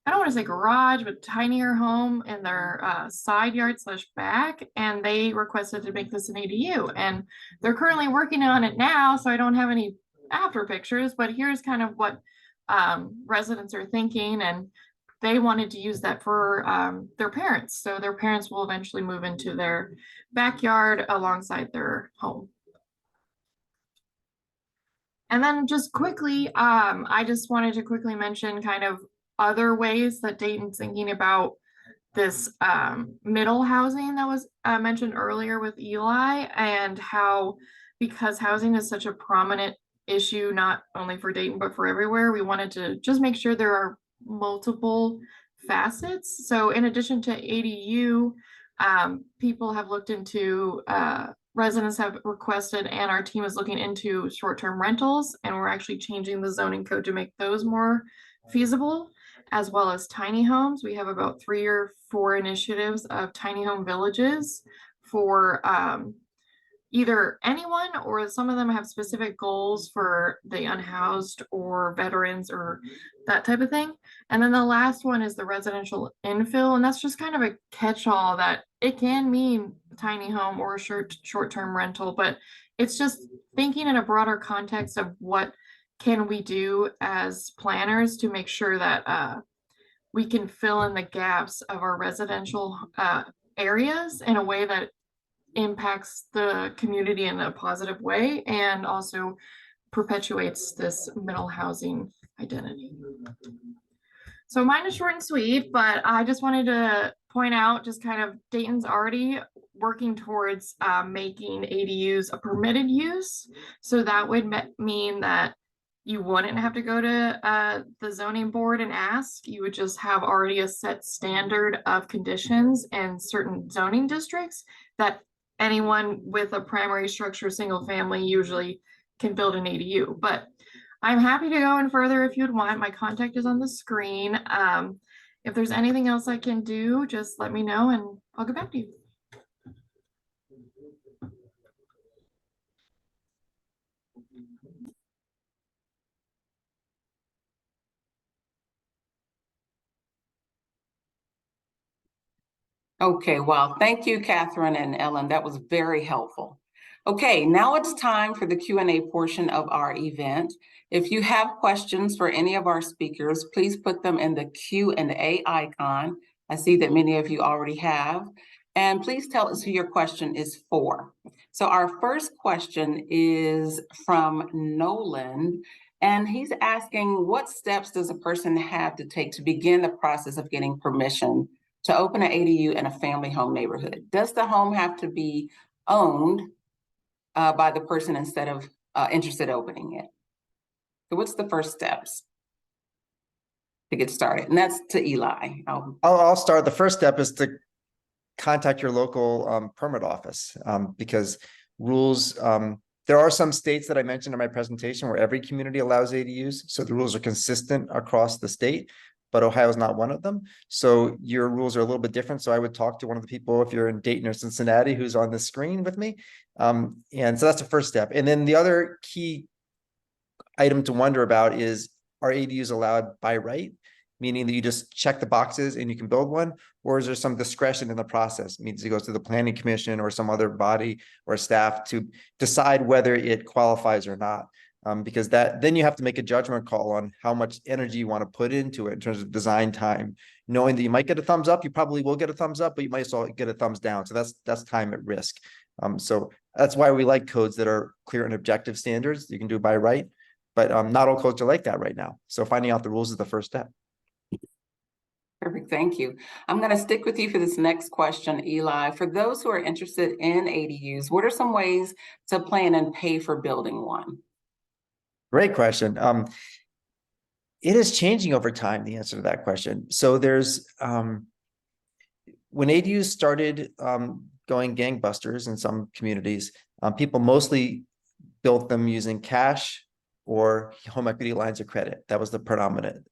I don't want to say garage, but tinier home in their side yard / back, and they requested to make this an ADU. And they're currently working on it now, so I don't have any after pictures, but here's kind of what residents are thinking, and they wanted to use that for their parents. So their parents will eventually move into their backyard alongside their home. And then just quickly, I just wanted to quickly mention kind of other ways that Dayton's thinking about this middle housing that was mentioned earlier with Eli, and how, because housing is such a prominent issue, not only for Dayton, but for everywhere, we wanted to just make sure there are multiple facets. So in addition to ADU, people have looked into, residents have requested, and our team is looking into short-term rentals, and we're actually changing the zoning code to make those more feasible, as well as tiny homes. We have about 3 or 4 initiatives of tiny home villages for either anyone, or some of them have specific goals for the unhoused or veterans or that type of thing. And then the last one is the residential infill, and that's just kind of a catch-all that it can mean tiny home or short-term rental, but it's just thinking in a broader context of what can we do as planners to make sure that we can fill in the gaps of our residential areas in a way that impacts the community in a positive way, and also perpetuates this middle housing identity. So mine is short and sweet, but I just wanted to point out just kind of Dayton's already working towards making ADUs a permitted use. So that would mean that you wouldn't have to go to the zoning board and ask. You would just have already a set standard of conditions in certain zoning districts that anyone with a primary structure, single family, usually can build an ADU. But I'm happy to go in further if you'd want. My contact is on the screen. If there's anything else I can do, just let me know and I'll get back to you. Okay, well, thank you, Catherine and Ellen. That was very helpful. Okay, now it's time for the Q&A portion of our event. If you have questions for any of our speakers, please put them in the Q&A icon. I see that many of you already have. And please tell us who your question is for. So our first question is from Nolan, and he's asking, what steps does a person have to take to begin the process of getting permission to open an ADU in a family home neighborhood? Does the home have to be owned by the person instead of interested in opening it? So what's the first steps to get started? And that's to Eli. I'll start. The first step is to contact your local permit office, because rules, there are some states that I mentioned in my presentation where every community allows ADUs. So the rules are consistent across the state, but Ohio is not one of them. So your rules are a little bit different. So I would talk to one of the people, if you're in Dayton or Cincinnati, who's on the screen with me. And so that's the first step. And then the other key item to wonder about is, are ADUs allowed by right? Meaning that you just check the boxes and you can build one, or is there some discretion in the process? It means it goes to the planning commission or some other body or staff to decide whether it qualifies or not. Because then you have to make a judgment call on how much energy you want to put into it in terms of design time, knowing that you might get a thumbs up. You probably will get a thumbs up, but you might as well get a thumbs down. So that's time at risk. So that's why we like codes that are clear and objective standards. You can do it by right, but not all codes are like that right now. So finding out the rules is the first step. Perfect, thank you. I'm going to stick with you for this next question, Eli. For those who are interested in ADUs, what are some ways to plan and pay for building one? Great question. It is changing over time, the answer to that question. So there's, when ADUs started going gangbusters in some communities, people mostly built them using cash or home equity lines of credit. That was the predominant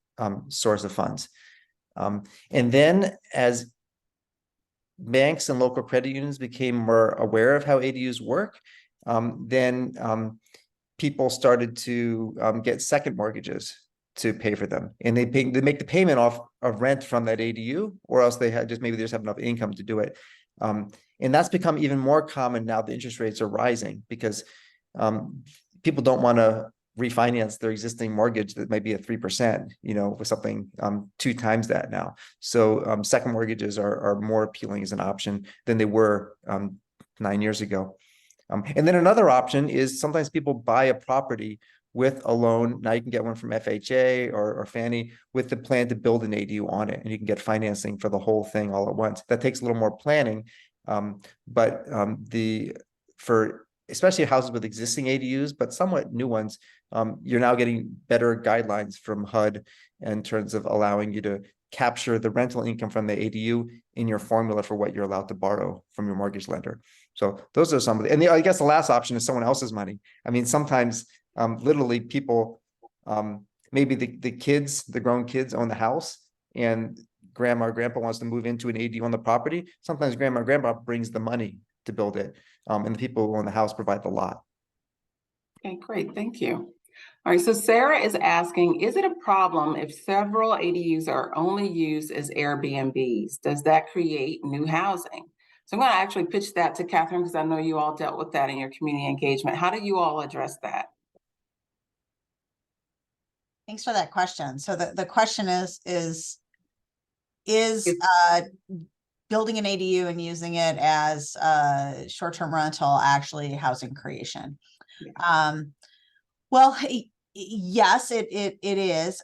source of funds. And then as banks and local credit unions became more aware of how ADUs work, then people started to get second mortgages to pay for them, and they make the payment off of rent from that ADU, or else they had maybe they just have enough income to do it. And that's become even more common now. The interest rates are rising because people don't want to refinance their existing mortgage that might be at 3%, with something 2 times that now. So second mortgages are more appealing as an option than they were 9 years ago. And then another option is sometimes people buy a property with a loan. Now you can get one from FHA or Fannie with the plan to build an ADU on it, and you can get financing for the whole thing all at once. That takes a little more planning, but for especially houses with existing ADUs, but somewhat new ones, you're now getting better guidelines from HUD in terms of allowing you to capture the rental income from the ADU in your formula for what you're allowed to borrow from your mortgage lender. So those are some of the, and I guess the last option is someone else's money. I mean, sometimes literally people, maybe the grown kids own the house, and grandma or grandpa wants to move into an ADU on the property. Sometimes grandma or grandpa brings the money to build it, and the people who own the house provide the lot. Okay, great, thank you. All right, so Sarah is asking, is it a problem if several ADUs are only used as Airbnbs? Does that create new housing? So I'm going to actually pitch that to Catherine, because I know you all dealt with that in your community engagement. How do you all address that? Thanks for that question. So the question is building an ADU and using it as short-term rental actually housing creation? Yeah. Well, yes, it is.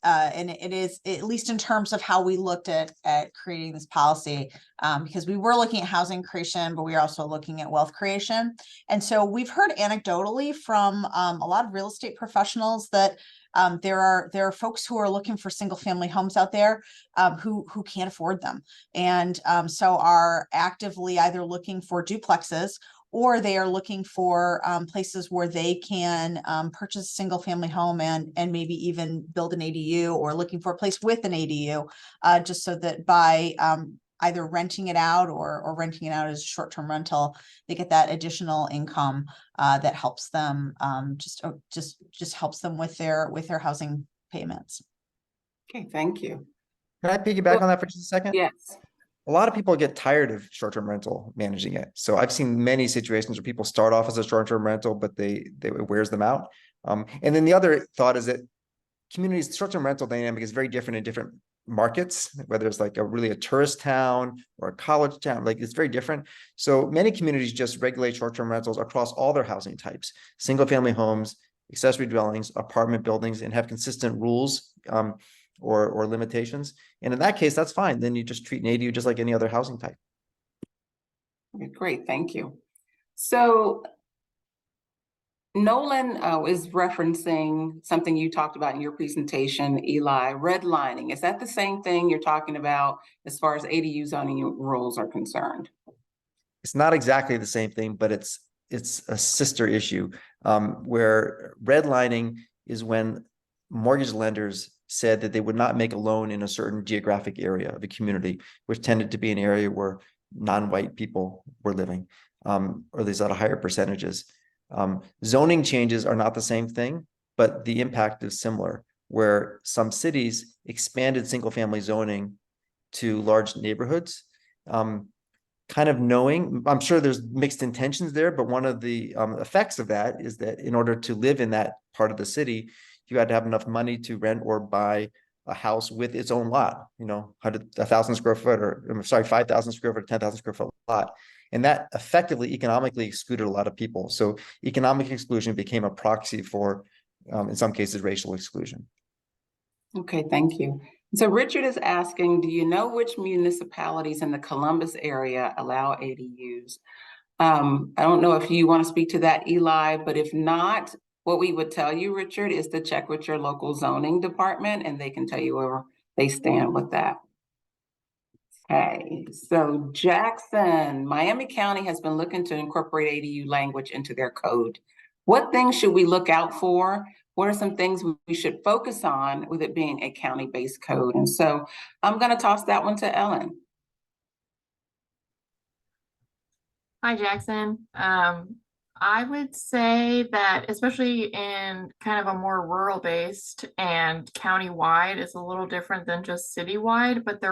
And it is, at least in terms of how we looked at creating this policy, because we were looking at housing creation, but we are also looking at wealth creation. And so we've heard anecdotally from a lot of real estate professionals that there are folks who are looking for single family homes out there who can't afford them, and so are actively either looking for duplexes, or they are looking for places where they can purchase a single family home and maybe even build an ADU, or looking for a place with an ADU, just so that by either renting it out or renting it out as a short-term rental, they get that additional income that helps them just helps them with their housing payments. Okay, thank you. Can I piggyback on that for just a second? Yes. A lot of people get tired of short-term rental managing it. So I've seen many situations where people start off as a short-term rental, but it wears them out. And then the other thought is that communities, short-term rental dynamic is very different in different markets, whether it's like a tourist town or a college town, like it's very different. So many communities just regulate short-term rentals across all their housing types, single family homes, accessory dwellings, apartment buildings, and have consistent rules or limitations. And in that case, that's fine. Then you just treat an ADU just like any other housing type. Okay, great, thank you. So Nolan is referencing something you talked about in your presentation, Eli, redlining. Is that the same thing you're talking about as far as ADU zoning rules are concerned? It's not exactly the same thing, but it's a sister issue, where redlining is when mortgage lenders said that they would not make a loan in a certain geographic area of a community, which tended to be an area where non-white people were living, or at least at a higher percentages. Zoning changes are not the same thing, but the impact is similar, where some cities expanded single-family zoning to large neighborhoods, kind of knowing, I'm sure there's mixed intentions there, but one of the effects of that is that in order to live in that part of the city, you had to have enough money to rent or buy a house with its own lot, 1,000 square foot, or I'm sorry, 5,000 square foot, 10,000 square foot lot. And that effectively economically excluded a lot of people. So economic exclusion became a proxy for, in some cases, racial exclusion. Okay, thank you. So Richard is asking, do you know which municipalities in the Columbus area allow ADUs? I don't know if you want to speak to that, Eli, but if not, what we would tell you, Richard, is to check with your local zoning department, and they can tell you where they stand with that. Okay, so Jackson, Miami County has been looking to incorporate ADU language into their code. What things should we look out for? What are some things we should focus on with it being a county-based code? And so I'm going to toss that one to Ellen. Hi, Jackson. I would say that especially in kind of a more rural based and county-wide, it's a little different than just citywide, but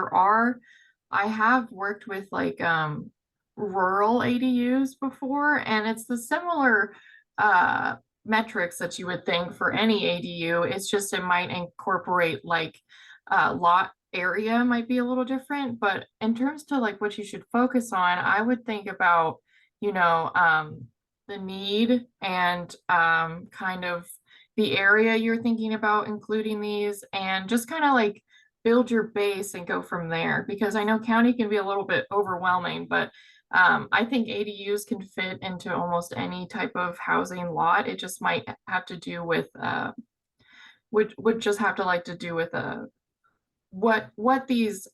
I have worked with like rural ADUs before, and it's the similar metrics that you would think for any ADU. It's just it might incorporate like lot area might be a little different, but in terms to like what you should focus on, I would think about, the need and kind of the area you're thinking about including these, and just kind of like build your base and go from there, because I know county can be a little bit overwhelming, but I think ADUs can fit into almost any type of housing lot. It just might have to do with would just have to like to do with what these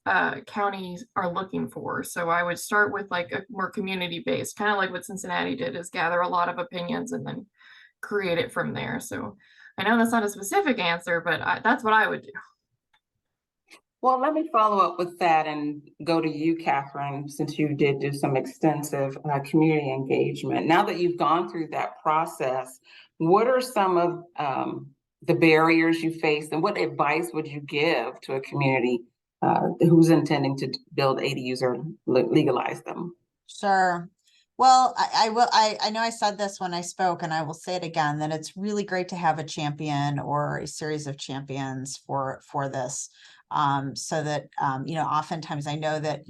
counties are looking for. So I would start with like a more community based, kind of like what Cincinnati did, is gather a lot of opinions and then create it from there. So I know that's not a specific answer, but that's what I would do. Well, let me follow up with that and go to you, Catherine, since you did do some extensive community engagement. Now that you've gone through that process, what are some of the barriers you face, and what advice would you give to a community who's intending to build ADUs or legalize them? Sure. Well, I know I said this when I spoke, and I will say it again, that it's really great to have a champion or a series of champions for this. So that, oftentimes I know that,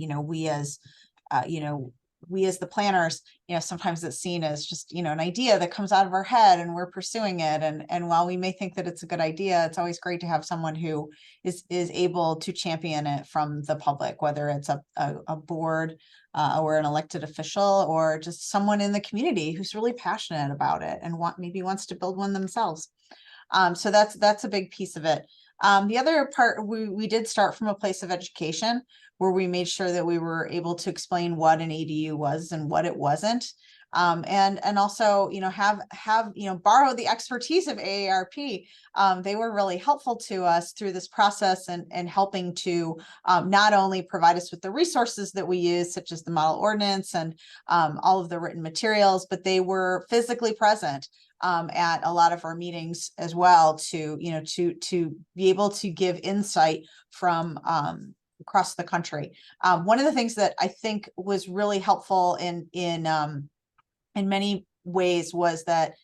we as the planners, sometimes it's seen as just, an idea that comes out of our head and we're pursuing it. And while we may think that it's a good idea, it's always great to have someone who is able to champion it from the public, whether it's a board or an elected official, or just someone in the community who's really passionate about it and maybe wants to build one themselves. So that's a big piece of it. The other part, we did start from a place of education, where we made sure that we were able to explain what an ADU was and what it wasn't. And also, borrow the expertise of AARP. They were really helpful to us through this process and helping to not only provide us with the resources that we use, such as the model ordinance and all of the written materials, but they were physically present at a lot of our meetings as well, to be able to give insight from across the country. One of the things that I think was really helpful in many ways was that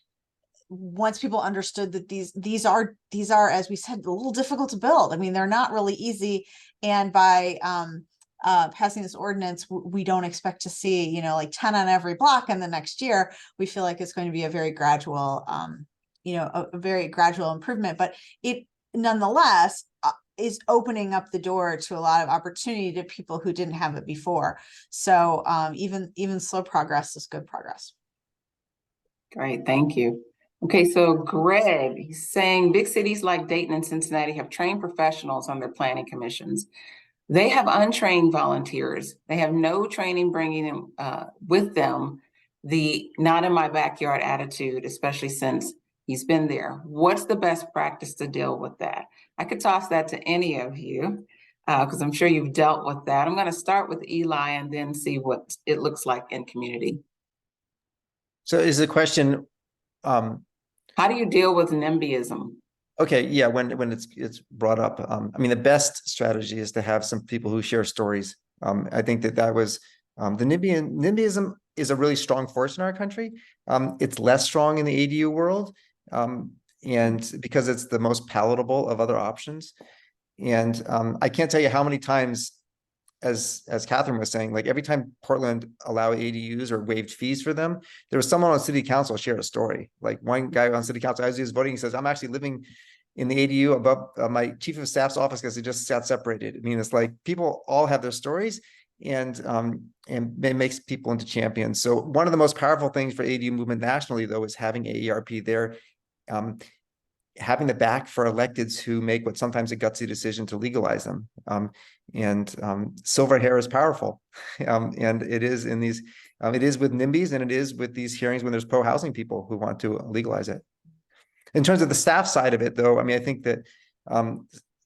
once people understood that these are, as we said, a little difficult to build. I mean, they're not really easy. And by passing this ordinance, we don't expect to see, like 10 on every block in the next year. We feel like it's going to be a very gradual, a very gradual improvement, but it nonetheless is opening up the door to a lot of opportunity to people who didn't have it before. So even slow progress is good progress. Great, thank you. Okay, so Greg, he's saying big cities like Dayton and Cincinnati have trained professionals on their planning commissions. They have untrained volunteers. They have no training bringing them with them the not in my backyard attitude, especially since he's been there. What's the best practice to deal with that? I could toss that to any of you because I'm sure you've dealt with that. I'm going to start with Eli and then see what it looks like in community. So is the question, how do you deal with NIMBYism? Okay, yeah, when it's brought up, I mean, the best strategy is to have some people who share stories. I think that was the NIMBYism is a really strong force in our country. It's less strong in the ADU world, and because it's the most palatable of other options. And I can't tell you how many times, as Catherine was saying, like every time Portland allowed ADUs or waived fees for them, there was someone on city council share a story. Like one guy on city council, as he was voting, he says, "I'm actually living in the ADU above my chief of staff's office because it just got separated." I mean, it's like people all have their stories, and it makes people into champions. So one of the most powerful things for ADU movement nationally, though, is having AARP there, having the back for electeds who make what sometimes a gutsy decision to legalize them. Silver hair is powerful. And it is in these, it is with NIMBYs, and it is with these hearings when there's pro-housing people who want to legalize it. In terms of the staff side of it, though, I mean, I think that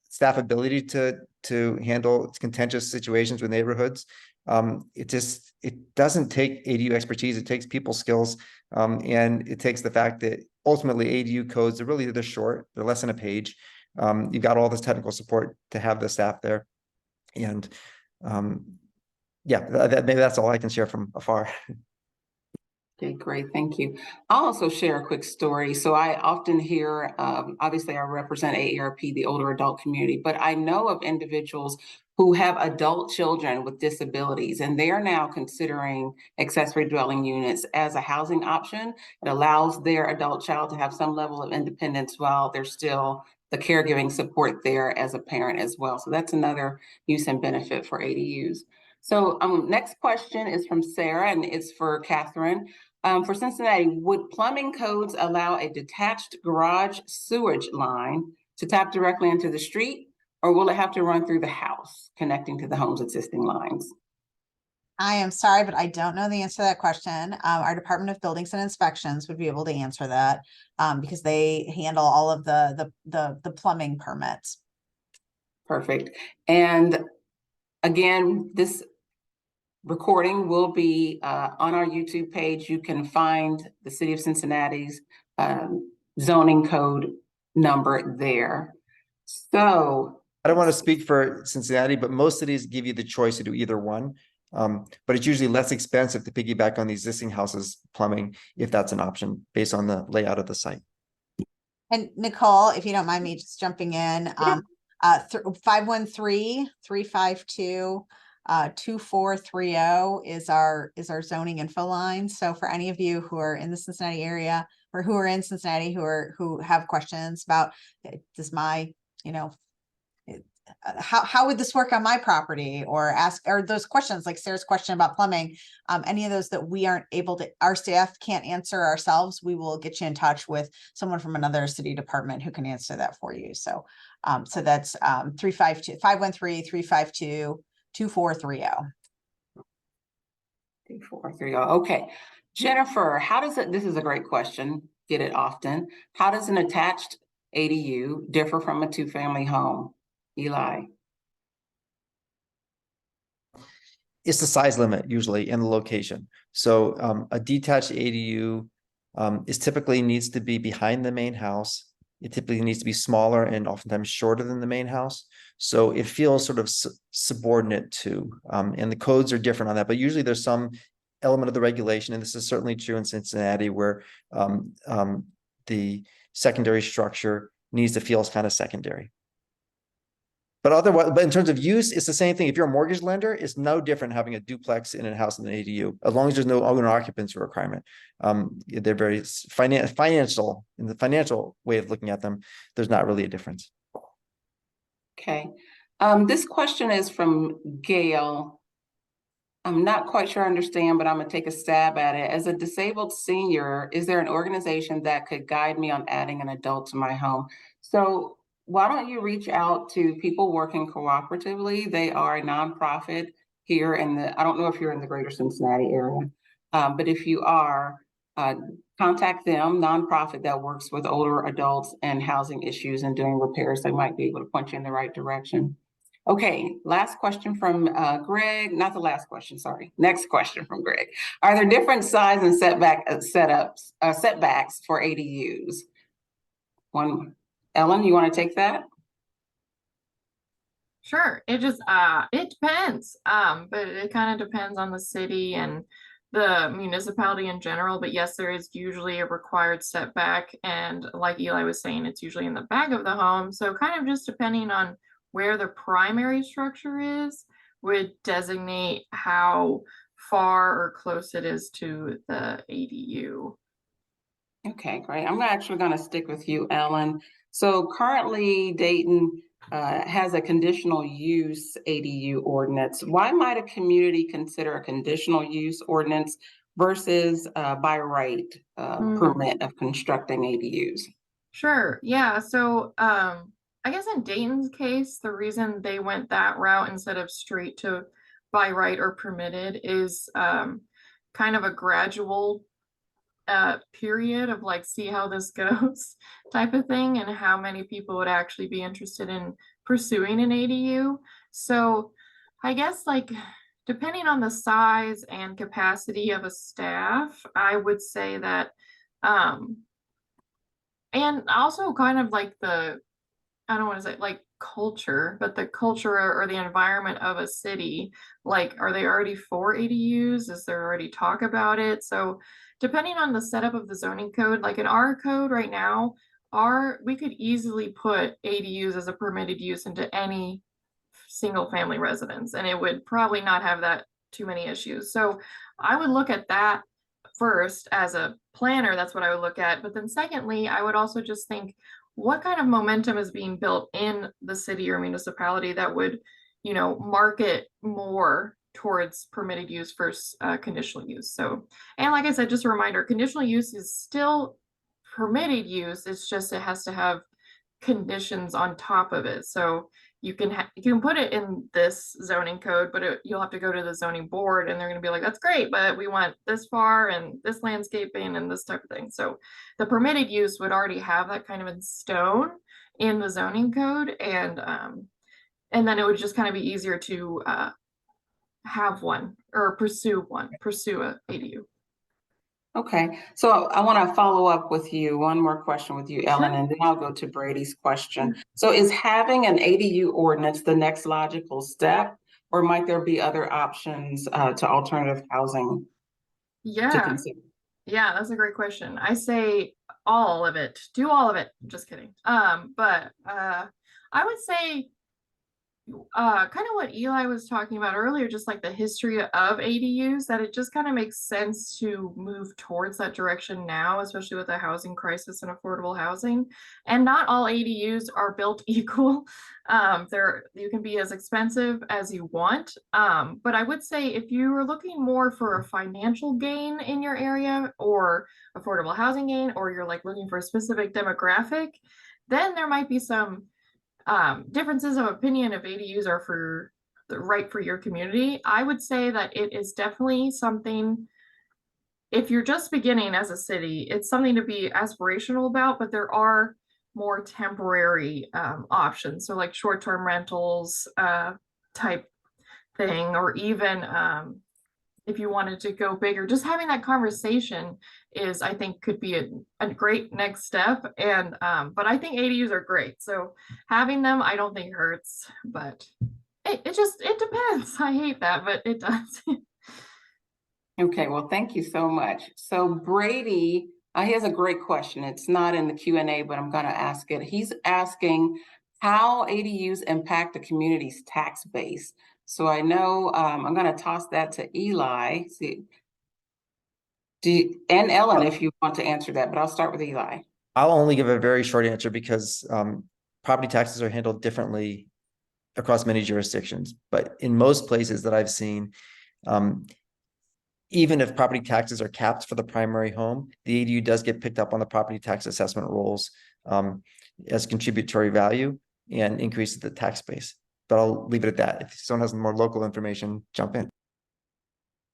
staff ability to handle contentious situations with neighborhoods it doesn't take ADU expertise. It takes people skills, and it takes the fact that ultimately ADU codes are really, they're short, they're less than a page. You've got all this technical support to have the staff there, and yeah, maybe that's all I can share from afar. Okay, great, thank you. I'll also share a quick story. So I often hear, obviously I represent AARP, the older adult community, but I know of individuals who have adult children with disabilities, and they are now considering accessory dwelling units as a housing option. It allows their adult child to have some level of independence while there's still the caregiving support there as a parent as well. So that's another use and benefit for ADUs. So next question is from Sarah, and it's for Catherine. For Cincinnati, would plumbing codes allow a detached garage sewage line to tap directly into the street, or will it have to run through the house, connecting to the home's existing lines? I am sorry, but I don't know the answer to that question. Our Department of Buildings and Inspections would be able to answer that, because they handle all of the plumbing permits. Perfect. And again, this recording will be on our YouTube page. You can find the City of Cincinnati's zoning code number there. So I don't want to speak for Cincinnati, but most cities give you the choice to do either one. But it's usually less expensive to piggyback on the existing house's plumbing if that's an option based on the layout of the site. And Nicole, if you don't mind me just jumping in, 513-352 2430 is our zoning info line. So for any of you who are in the Cincinnati area or who are in Cincinnati who have questions about, does my, how would this work on my property, or those questions like Sarah's question about plumbing, any of those that we aren't able to, our staff can't answer ourselves, we will get you in touch with someone from another city department who can answer that for you. So so that's 513-352 2430. 2430. Okay. Jennifer, how does it, this is a great question, get it often. How does an attached ADU differ from a two-family home? Eli. It's the size limit usually and the location. So a detached ADU is typically needs to be behind the main house. It typically needs to be smaller and oftentimes shorter than the main house. So it feels sort of subordinate to, and the codes are different on that, but usually there's some element of the regulation, and this is certainly true in Cincinnati, where the secondary structure needs to feel kind of secondary. But otherwise, but in terms of use, it's the same thing. If you're a mortgage lender, it's no different having a duplex in a house than an ADU, as long as there's no owner occupancy requirement. They're very financial in the financial way of looking at them. There's not really a difference. Okay. This question is from Gail. I'm not quite sure I understand, but I'm gonna take a stab at it. As a disabled senior, is there an organization that could guide me on adding an adult to my home? So why don't you reach out to people working cooperatively? They are a nonprofit here in I don't know if you're in the greater Cincinnati area, but if you are, contact them, nonprofit that works with older adults and housing issues and doing repairs. They might be able to point you in the right direction. Okay, last question from Greg, not the last question, sorry. Next question from Greg. Are there different size and setbacks for ADUs? Ellen, you want to take that? Sure. It just it depends. But it kind of depends on the city and the municipality in general. But yes, there is usually a required setback, and like Eli was saying, it's usually in the back of the home. So kind of just depending on where the primary structure is would designate how far or close it is to the ADU. Okay, great. I'm actually going to stick with you, Ellen. So currently Dayton has a conditional use ADU ordinance. Why might a community consider a conditional use ordinance versus by right permit of constructing ADUs? Sure. Yeah. So I guess in Dayton's case, the reason they went that route instead of straight to by right or permitted is kind of a gradual period of like, see how this goes type of thing, and how many people would actually be interested in pursuing an ADU. So I guess like depending on the size and capacity of a staff, I would say that, and also kind of like I don't want to say like culture, but the culture or the environment of a city, like, are they already for ADUs? Is there already talk about it? So depending on the setup of the zoning code, like in our code right now, we could easily put ADUs as a permitted use into any single family residence, and it would probably not have that too many issues. So I would look at that first as a planner. That's what I would look at. But then secondly, I would also just think, what kind of momentum is being built in the city or municipality that would, market more towards permitted use versus conditional use. So, and like I said, just a reminder, conditional use is still permitted use. It's just, it has to have conditions on top of it. So you can put it in this zoning code, but you'll have to go to the zoning board, and they're going to be like, that's great, but we want this far and this landscaping and this type of thing. So the permitted use would already have that kind of in stone in the zoning code, and then it would just kind of be easier to have one or pursue a ADU. Okay, so I want to follow up with you, one more question with you, Ellen, Sure. and then I'll go to Brady's question. So is having an ADU ordinance the next logical step, or might there be other options to alternative housing to Yeah, consider? yeah, that's a great question. I say all of it. Do all of it. Just kidding. But I would say kind of what Eli was talking about earlier, just like the history of ADUs, that it just kind of makes sense to move towards that direction now, especially with the housing crisis and affordable housing. And not all ADUs are built equal. You can be as expensive as you want. But I would say if you are looking more for a financial gain in your area or affordable housing gain, or you're like looking for a specific demographic, then there might be some differences of opinion if ADUs are for the right for your community. I would say that it is definitely something, if you're just beginning as a city, it's something to be aspirational about, but there are more temporary options. So like short-term rentals type thing, or even if you wanted to go bigger, just having that conversation is, I think, could be a great next step. And but I think ADUs are great, so having them I don't think hurts, but it depends. I hate that, but it does. Okay, well, thank you so much. So Brady, he has a great question. It's not in the Q&A, but I'm going to ask it. He's asking how ADUs impact the community's tax base. So I know I'm going to toss that to Eli. And Ellen, if you want to answer that, but I'll start with Eli. I'll only give a very short answer because property taxes are handled differently across many jurisdictions. But in most places that I've seen, even if property taxes are capped for the primary home, the ADU does get picked up on the property tax assessment rolls as contributory value and increases the tax base. But I'll leave it at that. If someone has more local information, jump in.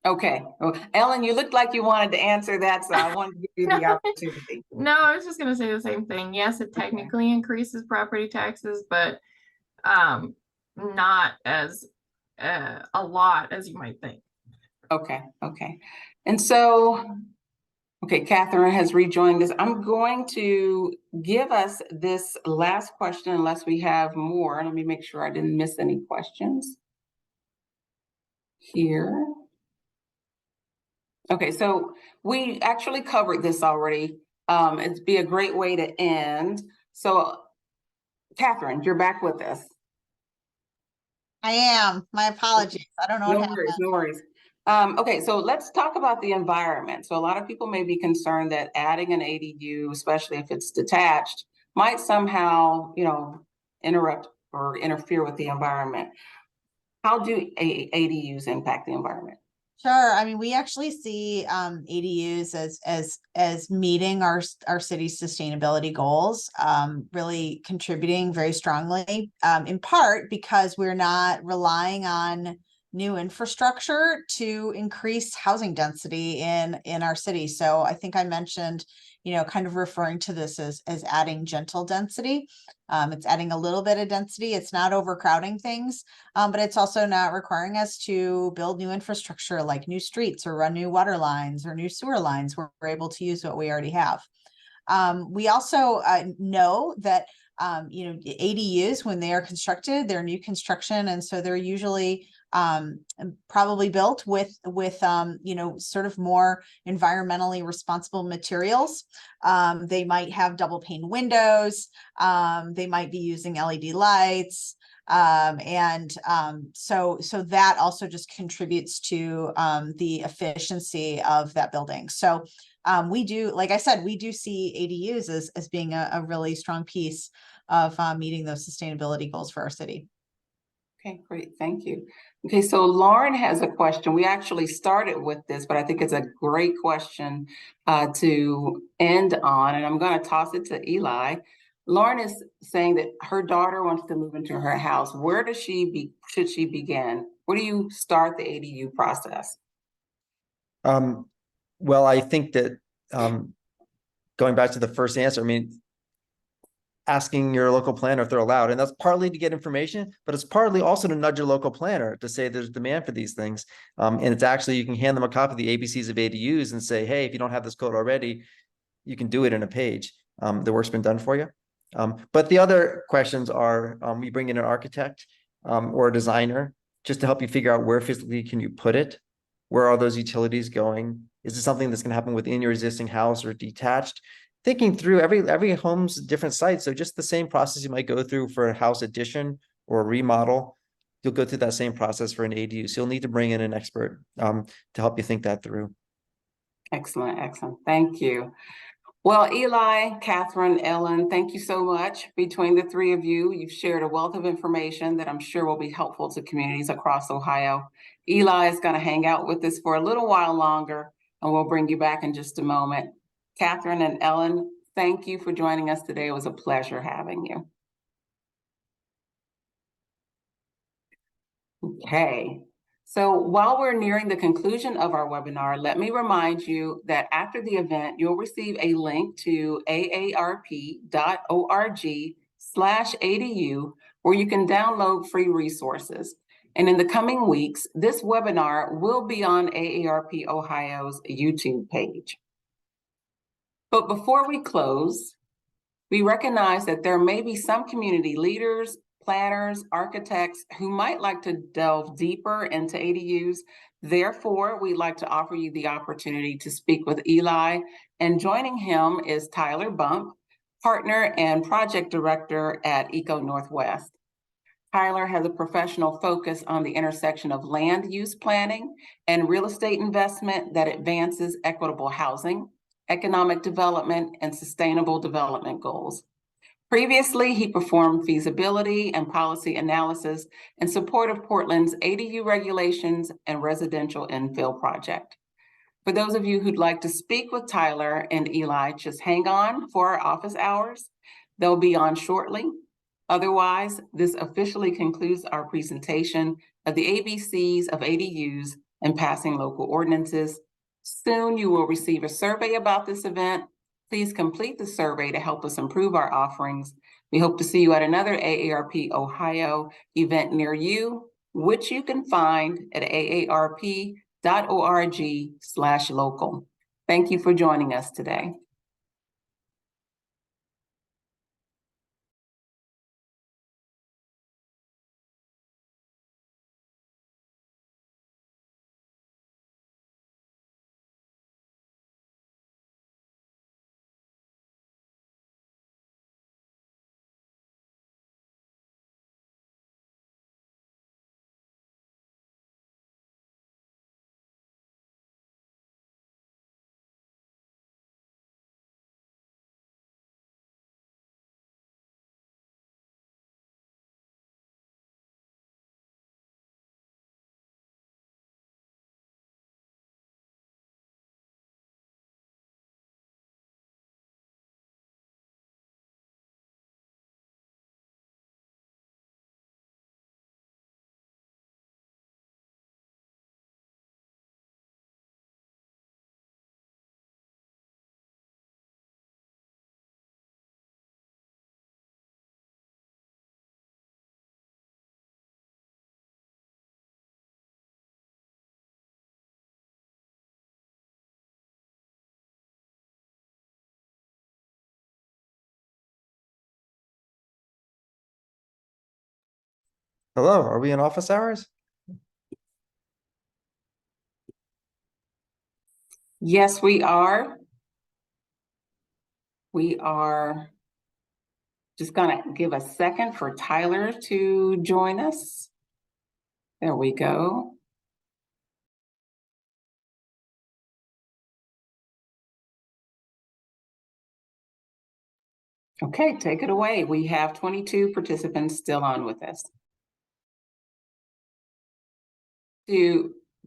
Okay. Well, Ellen, you looked like you wanted to answer that, so I wanted to give you the opportunity. No, I was just going to say the same thing. Yes, it technically increases property taxes, but not as a lot as you might think. Okay. And so, okay, Catherine has rejoined us. I'm going to give us this last question unless we have more. Let me make sure I didn't miss any questions here. Okay, so we actually covered this already. It'd be a great way to end. So, Catherine, you're back with us. I am. My apologies. I don't know what happened. No worries. Okay, so let's talk about the environment. So a lot of people may be concerned that adding an ADU, especially if it's detached, might somehow, interrupt or interfere with the environment. How do ADUs impact the environment? Sure. I mean, we actually see ADUs as meeting our city's sustainability goals, really contributing very strongly, in part because we're not relying on new infrastructure to increase housing density in our city. So I think I mentioned, kind of referring to this as adding gentle density. It's adding a little bit of density. It's not overcrowding things, but it's also not requiring us to build new infrastructure like new streets or run new water lines or new sewer lines. We're able to use what we already have. We also know that ADUs, when they are constructed, they're new construction, and so they're usually probably built with sort of more environmentally responsible materials. They might have double pane windows. They might be using LED lights. So that also just contributes to the efficiency of that building. So we do, like I said, we do see ADUs as being a really strong piece of meeting those sustainability goals for our city. Okay, great. Thank you. Okay, so Lauren has a question. We actually started with this, but I think it's a great question to end on, and I'm going to toss it to Eli. Lauren is saying that her daughter wants to move into her house. Where should she begin? Where do you start the ADU process? Well, I think that going back to the first answer, I mean, asking your local planner if they're allowed, and that's partly to get information, but it's partly also to nudge your local planner to say there's demand for these things. And it's actually, you can hand them a copy of the ABCs of ADUs and say, hey, if you don't have this code already, you can do it in a page. The work's been done for you. But the other questions are, we bring in an architect or a designer just to help you figure out where physically can you put it? Where are those utilities going? Is it something that's going to happen within your existing house or detached? Thinking through every home's different site. So just the same process you might go through for a house addition or a remodel, you'll go through that same process for an ADU. So you'll need to bring in an expert to help you think that through. Excellent, excellent. Thank you. Well, Eli, Catherine, Ellen, thank you so much. Between the three of you, you've shared a wealth of information that I'm sure will be helpful to communities across Ohio. Eli is going to hang out with us for a little while longer, and we'll bring you back in just a moment. Catherine and Ellen, thank you for joining us today. It was a pleasure having you. Okay. So while we're nearing the conclusion of our webinar, let me remind you that after the event, you'll receive a link to aarp.org/ADU where you can download free resources. And in the coming weeks, this webinar will be on AARP Ohio's YouTube page. But before we close, we recognize that there may be some community leaders, planners, architects who might like to delve deeper into ADUs. Therefore, we'd like to offer you the opportunity to speak with Eli, and joining him is Tyler Bump, partner and project director at ECONortwest. Tyler has a professional focus on the intersection of land use planning and real estate investment that advances equitable housing, economic development, and sustainable development goals. Previously, he performed feasibility and policy analysis in support of Portland's ADU regulations and residential infill project. For those of you who'd like to speak with Tyler and Eli, just hang on for our office hours. They'll be on shortly. Otherwise, this officially concludes our presentation of the ABCs of ADUs and passing local ordinances. Soon you will receive a survey about this event. Please complete the survey to help us improve our offerings. We hope to see you at another AARP Ohio event near you, which you can find at aarp.org/local. Thank you for joining us today. Hello, are we in office hours? Yes, we are. We are just gonna give a second for Tyler to join us. There we go. Okay, take it away. We have 22 participants still on with us.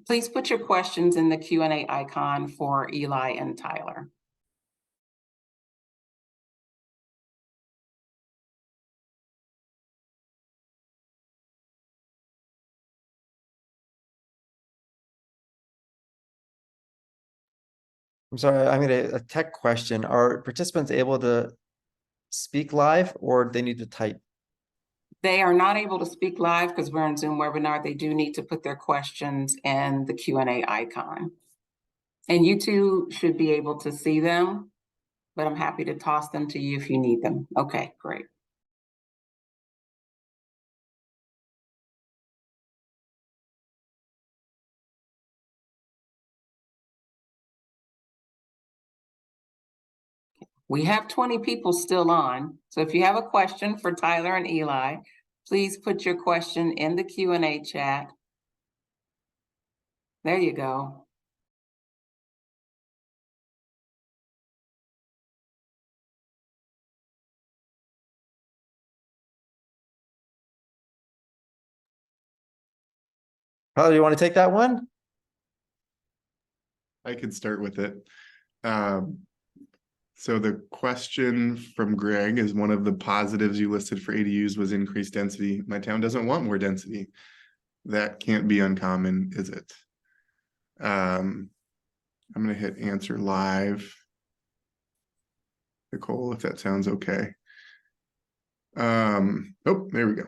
Please put your questions in the Q&A icon for Eli and Tyler. I'm sorry, I mean, a tech question. Are participants able to speak live or they need to type? They are not able to speak live because we're in Zoom webinar. They do need to put their questions in the Q&A icon. And you two should be able to see them, but I'm happy to toss them to you if you need them. Okay, great. We have 20 people still on. So if you have a question for Tyler and Eli, please put your question in the Q&A chat. There you go. Tyler, you want to take that one? I could start with it. So the question from Greg is, one of the positives you listed for ADUs was increased density. My town doesn't want more density. That can't be uncommon, is it? I'm going to hit answer live. Nicole, if that sounds okay. Oh, there we go.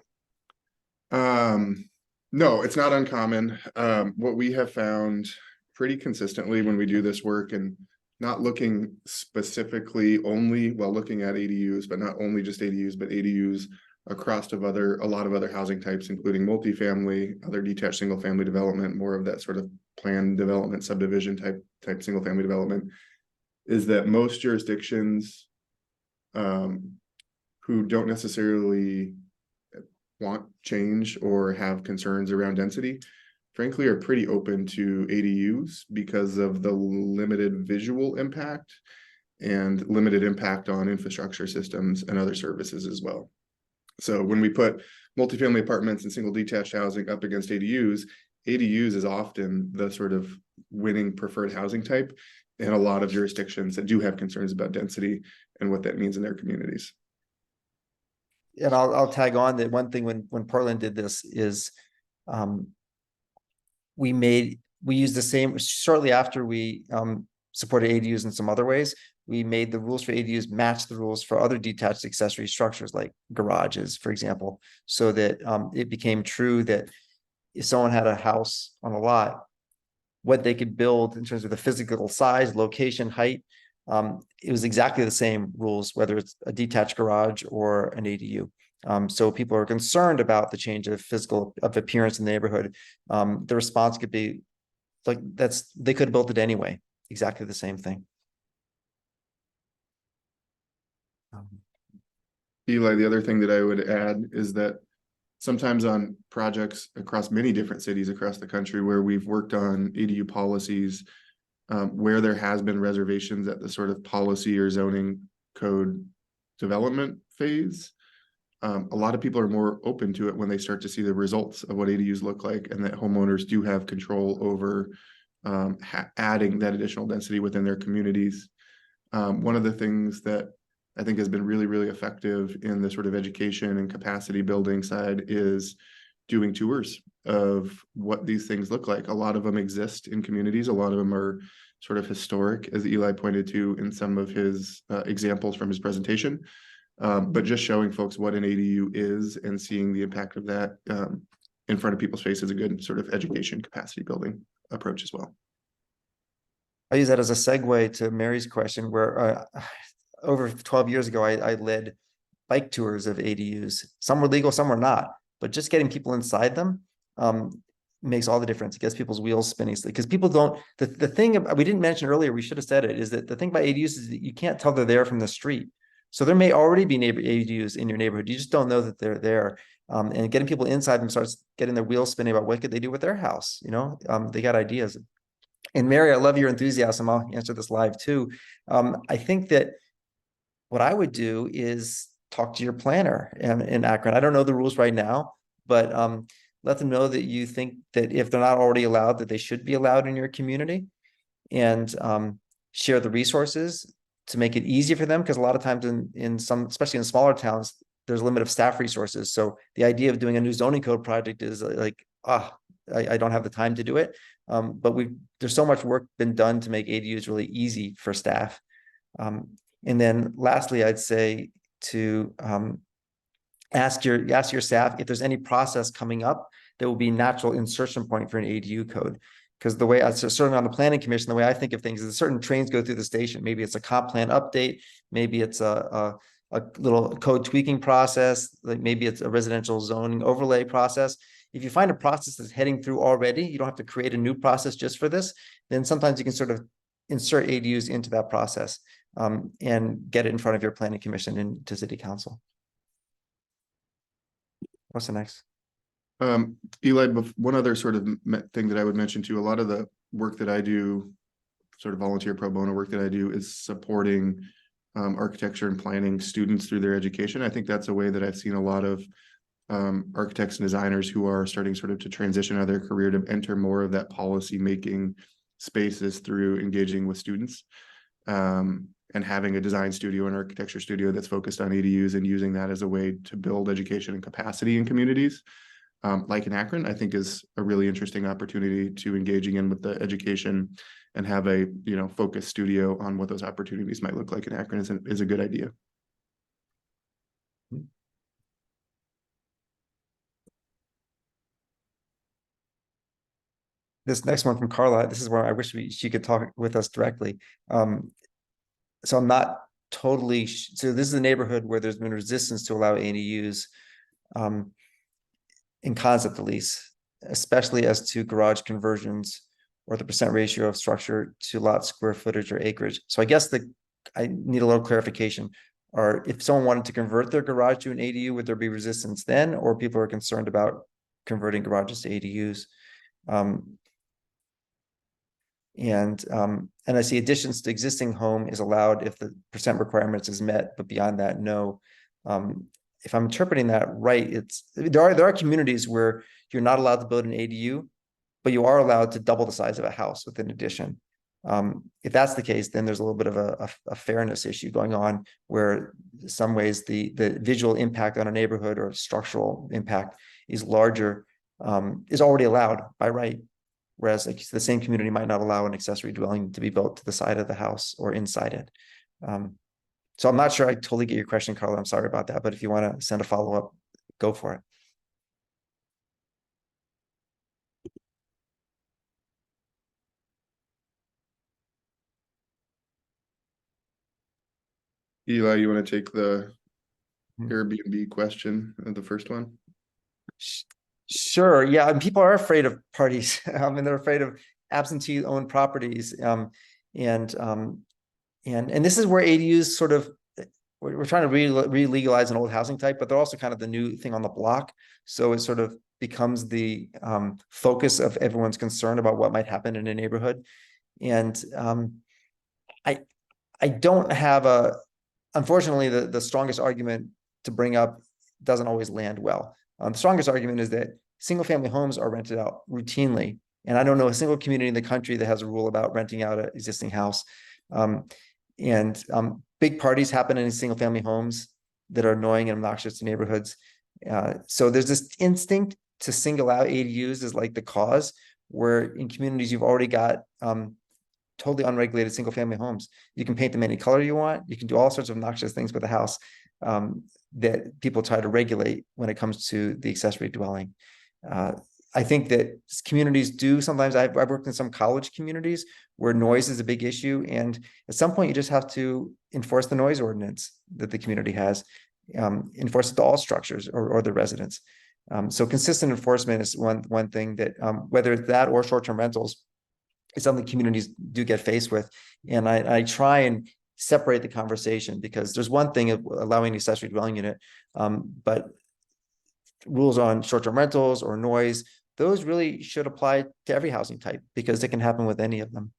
No, it's not uncommon. What we have found pretty consistently when we do this work, and not looking specifically only, well, looking at ADUs, but not only just ADUs, but ADUs across a lot of other housing types, including multifamily, other detached single family development, more of that sort of planned development, subdivision type single family development, is that most jurisdictions who don't necessarily want change or have concerns around density, frankly, are pretty open to ADUs because of the limited visual impact and limited impact on infrastructure systems and other services as well. So when we put multifamily apartments and single detached housing up against ADUs, ADUs is often the sort of winning preferred housing type in a lot of jurisdictions that do have concerns about density and what that means in their communities. And I'll tag on that one thing when Portland did this is we used the same shortly after we supported ADUs in some other ways. We made the rules for ADUs match the rules for other detached accessory structures like garages, for example, so that it became true that if someone had a house on a lot, what they could build in terms of the physical size, location, height, it was exactly the same rules, whether it's a detached garage or an ADU. So people are concerned about the change of appearance in the neighborhood. The response could be like, they could have built it anyway, exactly the same thing. Eli, the other thing that I would add is that sometimes on projects across many different cities across the country where we've worked on ADU policies, where there has been reservations at the sort of policy or zoning code development phase, a lot of people are more open to it when they start to see the results of what ADUs look like, and that homeowners do have control over adding that additional density within their communities. One of the things that I think has been really, really effective in the sort of education and capacity building side is doing tours of what these things look like. A lot of them exist in communities. A lot of them are sort of historic, as Eli pointed to in some of his examples from his presentation. But just showing folks what an ADU is and seeing the impact of that in front of people's face is a good sort of education capacity building approach as well. I use that as a segue to Mary's question, where over 12 years ago, I led bike tours of ADUs. Some were legal, some were not. but just getting people inside them makes all the difference. It gets people's wheels spinning, because people don't, the thing we didn't mention earlier, we should have said it, is that the thing about ADUs is that you can't tell they're there from the street. So there may already be ADUs in your neighborhood. You just don't know that they're there. And getting people inside them starts getting their wheels spinning about what could they do with their house. They got ideas. And Mary, I love your enthusiasm. I'll answer this live too. I think that what I would do is talk to your planner in Akron. I don't know the rules right now, but let them know that you think that if they're not already allowed, that they should be allowed in your community, and share the resources to make it easy for them. Because a lot of times in some, especially in smaller towns, there's a limit of staff resources. So the idea of doing a new zoning code project is like, I don't have the time to do it. But there's so much work been done to make ADUs really easy for staff. And then lastly, I'd say to ask your staff if there's any process coming up that will be a natural insertion point for an ADU code. Because the way I certainly on the planning commission, the way I think of things is certain trains go through the station. Maybe it's a comp plan update, maybe it's a little code tweaking process, like maybe it's a residential zoning overlay process. If you find a process that's heading through already, you don't have to create a new process just for this, then sometimes you can sort of insert ADUs into that process and get it in front of your planning commission and to city council. What's the next? Eli, one other sort of thing that I would mention too, a lot of the work that I do, sort of volunteer pro bono work that I do, is supporting architecture and planning students through their education. I think that's a way that I've seen a lot of architects and designers who are starting sort of to transition out of their career to enter more of that policy making spaces through engaging with students, and having a design studio and architecture studio that's focused on ADUs and using that as a way to build education and capacity in communities. Like in Akron, I think is a really interesting opportunity to engaging in with the education and have a focused studio on what those opportunities might look like in Akron is a good idea. This next one from Carla, this is where I wish she could talk with us directly. So I'm not totally, so this is a neighborhood where there's been resistance to allow ADUs in concept at least, especially as to garage conversions or the percent ratio of structure to lot square footage or acreage. So I guess I need a little clarification. Or if someone wanted to convert their garage to an ADU, would there be resistance then? Or people are concerned about converting garages to ADUs? And I see additions to existing home is allowed if the percent requirements is met, but beyond that, no. If I'm interpreting that right, there are communities where you're not allowed to build an ADU, but you are allowed to double the size of a house with an addition. If that's the case, then there's a little bit of a fairness issue going on, where in some ways the visual impact on a neighborhood or structural impact is larger, is already allowed by right. Whereas like the same community might not allow an accessory dwelling to be built to the side of the house or inside it. So I'm not sure I totally get your question, Carla. I'm sorry about that. But if you want to send a follow-up, go for it. Eli, you want to take the Airbnb question, the first one? Sure. Yeah. And people are afraid of parties. And they're afraid of absentee owned properties. And this is where ADUs sort of, we're trying to re-legalize an old housing type, but they're also kind of the new thing on the block. So it sort of becomes the focus of everyone's concern about what might happen in a neighborhood. And I don't have unfortunately, the strongest argument to bring up doesn't always land well. The strongest argument is that single family homes are rented out routinely. And I don't know a single community in the country that has a rule about renting out an existing house. Big parties happen in single family homes that are annoying and obnoxious to neighborhoods. So there's this instinct to single out ADUs as like the cause, where in communities you've already got totally unregulated single family homes. You can paint them any color you want. You can do all sorts of obnoxious things with the house that people try to regulate when it comes to the accessory dwelling. I think that communities do sometimes, I've worked in some college communities where noise is a big issue. And at some point you just have to enforce the noise ordinance that the community has, enforce it to all structures or the residents. So consistent enforcement is one thing that, whether it's that or short-term rentals, is something communities do get faced with. And I try and separate the conversation, because there's one thing of allowing accessory dwelling unit, but rules on short-term rentals or noise, those really should apply to every housing type, because it can happen with any of them.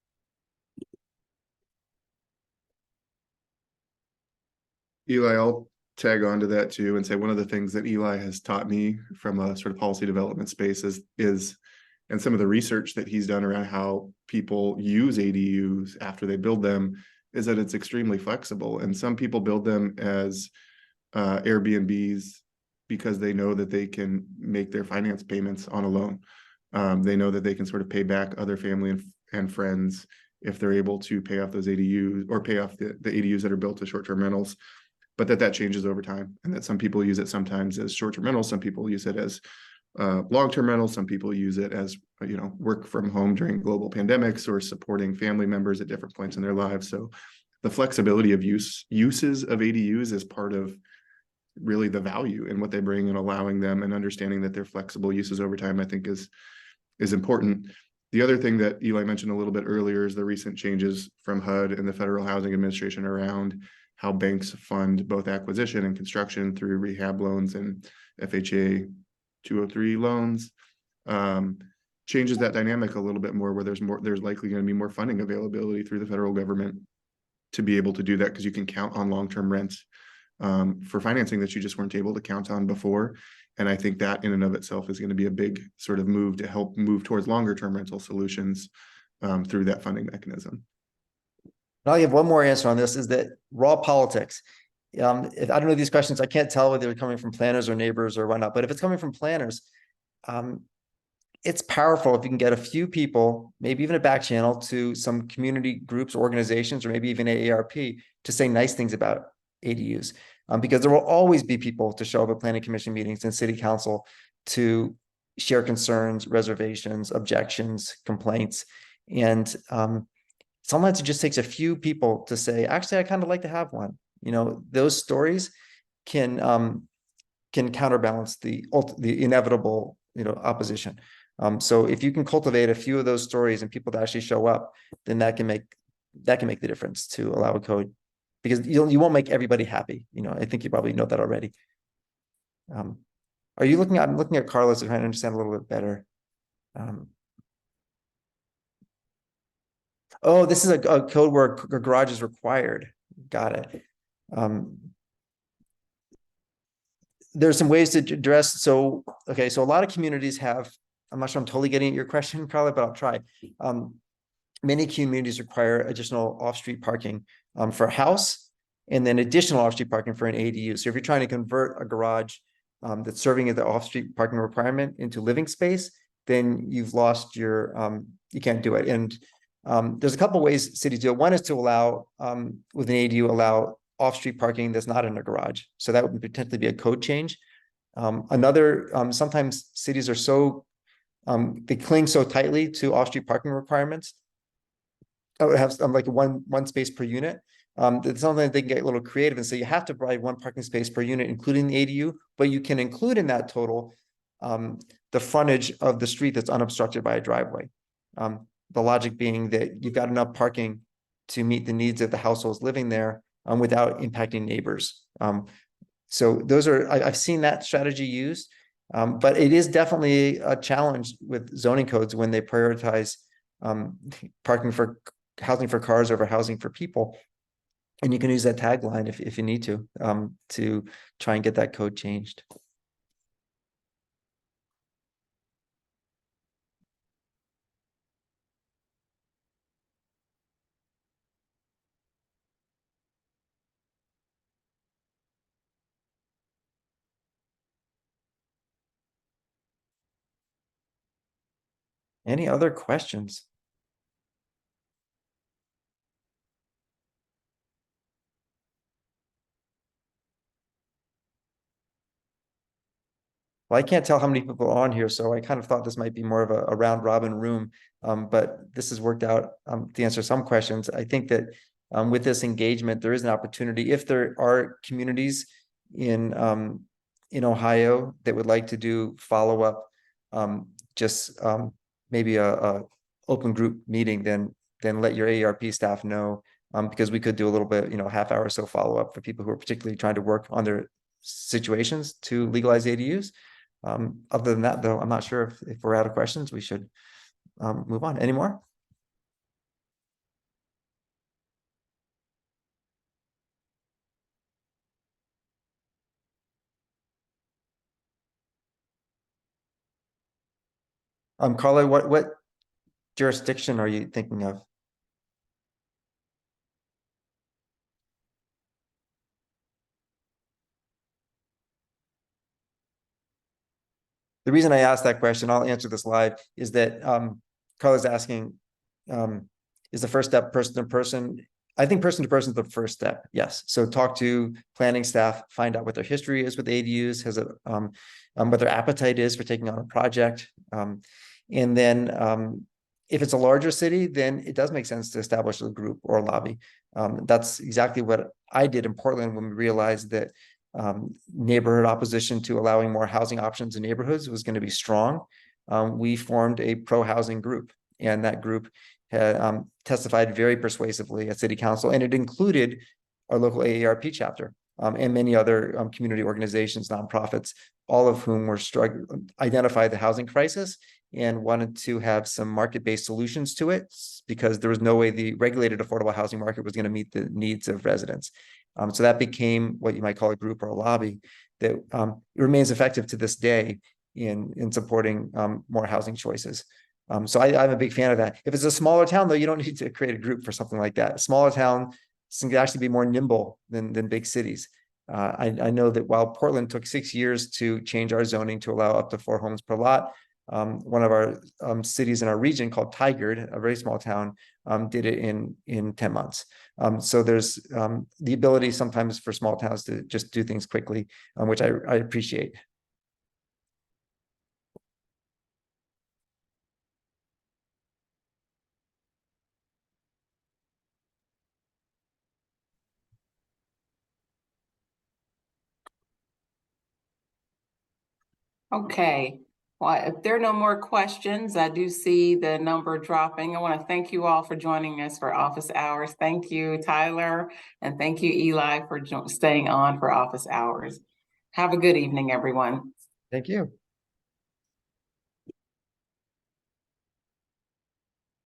Eli, I'll tag on to that too and say one of the things that Eli has taught me from a sort of policy development space is and some of the research that he's done around how people use ADUs after they build them, is that it's extremely flexible. And some people build them as Airbnbs because they know that they can make their finance payments on a loan. They know that they can sort of pay back other family and friends if they're able to pay off those ADUs, or pay off the ADUs that are built to short-term rentals. But that changes over time, and that some people use it sometimes as short-term rentals, some people use it as long-term rentals, some people use it as, you know, work from home during global pandemics or supporting family members at different points in their lives. So the flexibility of uses of ADUs is part of really the value in what they bring, and allowing them and understanding that they're flexible uses over time, I think is important. The other thing that Eli mentioned a little bit earlier is the recent changes from HUD and the Federal Housing Administration around how banks fund both acquisition and construction through rehab loans and FHA 203 loans. Changes that dynamic a little bit more, where there's likely going to be more funding availability through the federal government to be able to do that, because you can count on long-term rents for financing that you just weren't able to count on before. And I think that in and of itself is going to be a big sort of move to help move towards longer term rental solutions through that funding mechanism. I'll give one more answer on this, is that raw politics. If I don't know these questions, I can't tell whether they're coming from planners or neighbors or whatnot, but if it's coming from planners, it's powerful if you can get a few people, maybe even a back channel to some community groups, organizations, or maybe even AARP, to say nice things about ADUs. Because there will always be people to show up at planning commission meetings and city council to share concerns, reservations, objections, complaints. And sometimes it just takes a few people to say, actually, I kind of like to have one. You know, those stories can counterbalance the inevitable, you know, opposition. So if you can cultivate a few of those stories and people to actually show up, then that can make the difference to allow a code, because you won't make everybody happy. You know, I think you probably know that already. Are you looking at? I'm looking at Carlos to try to understand a little bit better. Oh, this is a code where a garage is required. Got it. There's some ways to address. So, okay, so a lot of communities have, I'm not sure I'm totally getting at your question, Carla, but I'll try. Many communities require additional off-street parking for a house, and then additional off-street parking for an ADU. So if you're trying to convert a garage that's serving as the off-street parking requirement into living space, then you've lost your, you can't do it. And there's a couple of ways cities do it. One is to allow, with an ADU, allow off-street parking that's not in a garage. So that would potentially be a code change. Another, sometimes cities are so, they cling so tightly to off-street parking requirements. It have like one space per unit. That sometimes they can get a little creative and say you have to provide one parking space per unit, including the ADU, but you can include in that total the frontage of the street that's unobstructed by a driveway. The logic being that you've got enough parking to meet the needs of the households living there without impacting neighbors. So those are, I've seen that strategy used, but it is definitely a challenge with zoning codes when they prioritize parking for housing for cars over housing for people. And you can use that tagline if you need to try and get that code changed. Any other questions? Well, I can't tell how many people are on here, so I kind of thought this might be more of a round robin room, but this has worked out to answer some questions. I think that with this engagement, there is an opportunity, if there are communities in in Ohio that would like to do follow-up, maybe a open group meeting, then let your AARP staff know, because we could do a little bit, half hour or so follow-up for people who are particularly trying to work on their situations to legalize ADUs. Other than that, though, I'm not sure if we're out of questions, we should move on. Any more? Carla, what jurisdiction are you thinking of? The reason I asked that question, I'll answer this live, is that Carla's asking, is the first step person to person? I think person to person is the first step. Yes. So talk to planning staff, find out what their history is with ADUs, what their appetite is for taking on a project. And then if it's a larger city, then it does make sense to establish a group or a lobby. That's exactly what I did in Portland when we realized that neighborhood opposition to allowing more housing options in neighborhoods was going to be strong. We formed a pro-housing group, and that group had testified very persuasively at city council, and it included our local AARP chapter and many other community organizations, nonprofits, all of whom were identified the housing crisis and wanted to have some market-based solutions to it, because there was no way the regulated affordable housing market was going to meet the needs of residents. So that became what you might call a group or a lobby that remains effective to this day in supporting more housing choices. So I'm a big fan of that. If it's a smaller town, though, you don't need to create a group for something like that. A smaller town can actually be more nimble than big cities. I know that while Portland took 6 years to change our zoning to allow up to 4 homes per lot, one of our cities in our region called Tigard, a very small town, did it in 10 months. So there's the ability sometimes for small towns to just do things quickly, which I appreciate. Okay, well, if there are no more questions, I do see the number dropping. I want to thank you all for joining us for office hours. Thank you, Tyler, and thank you, Eli, for staying on for office hours. Have a good evening, everyone. Thank you.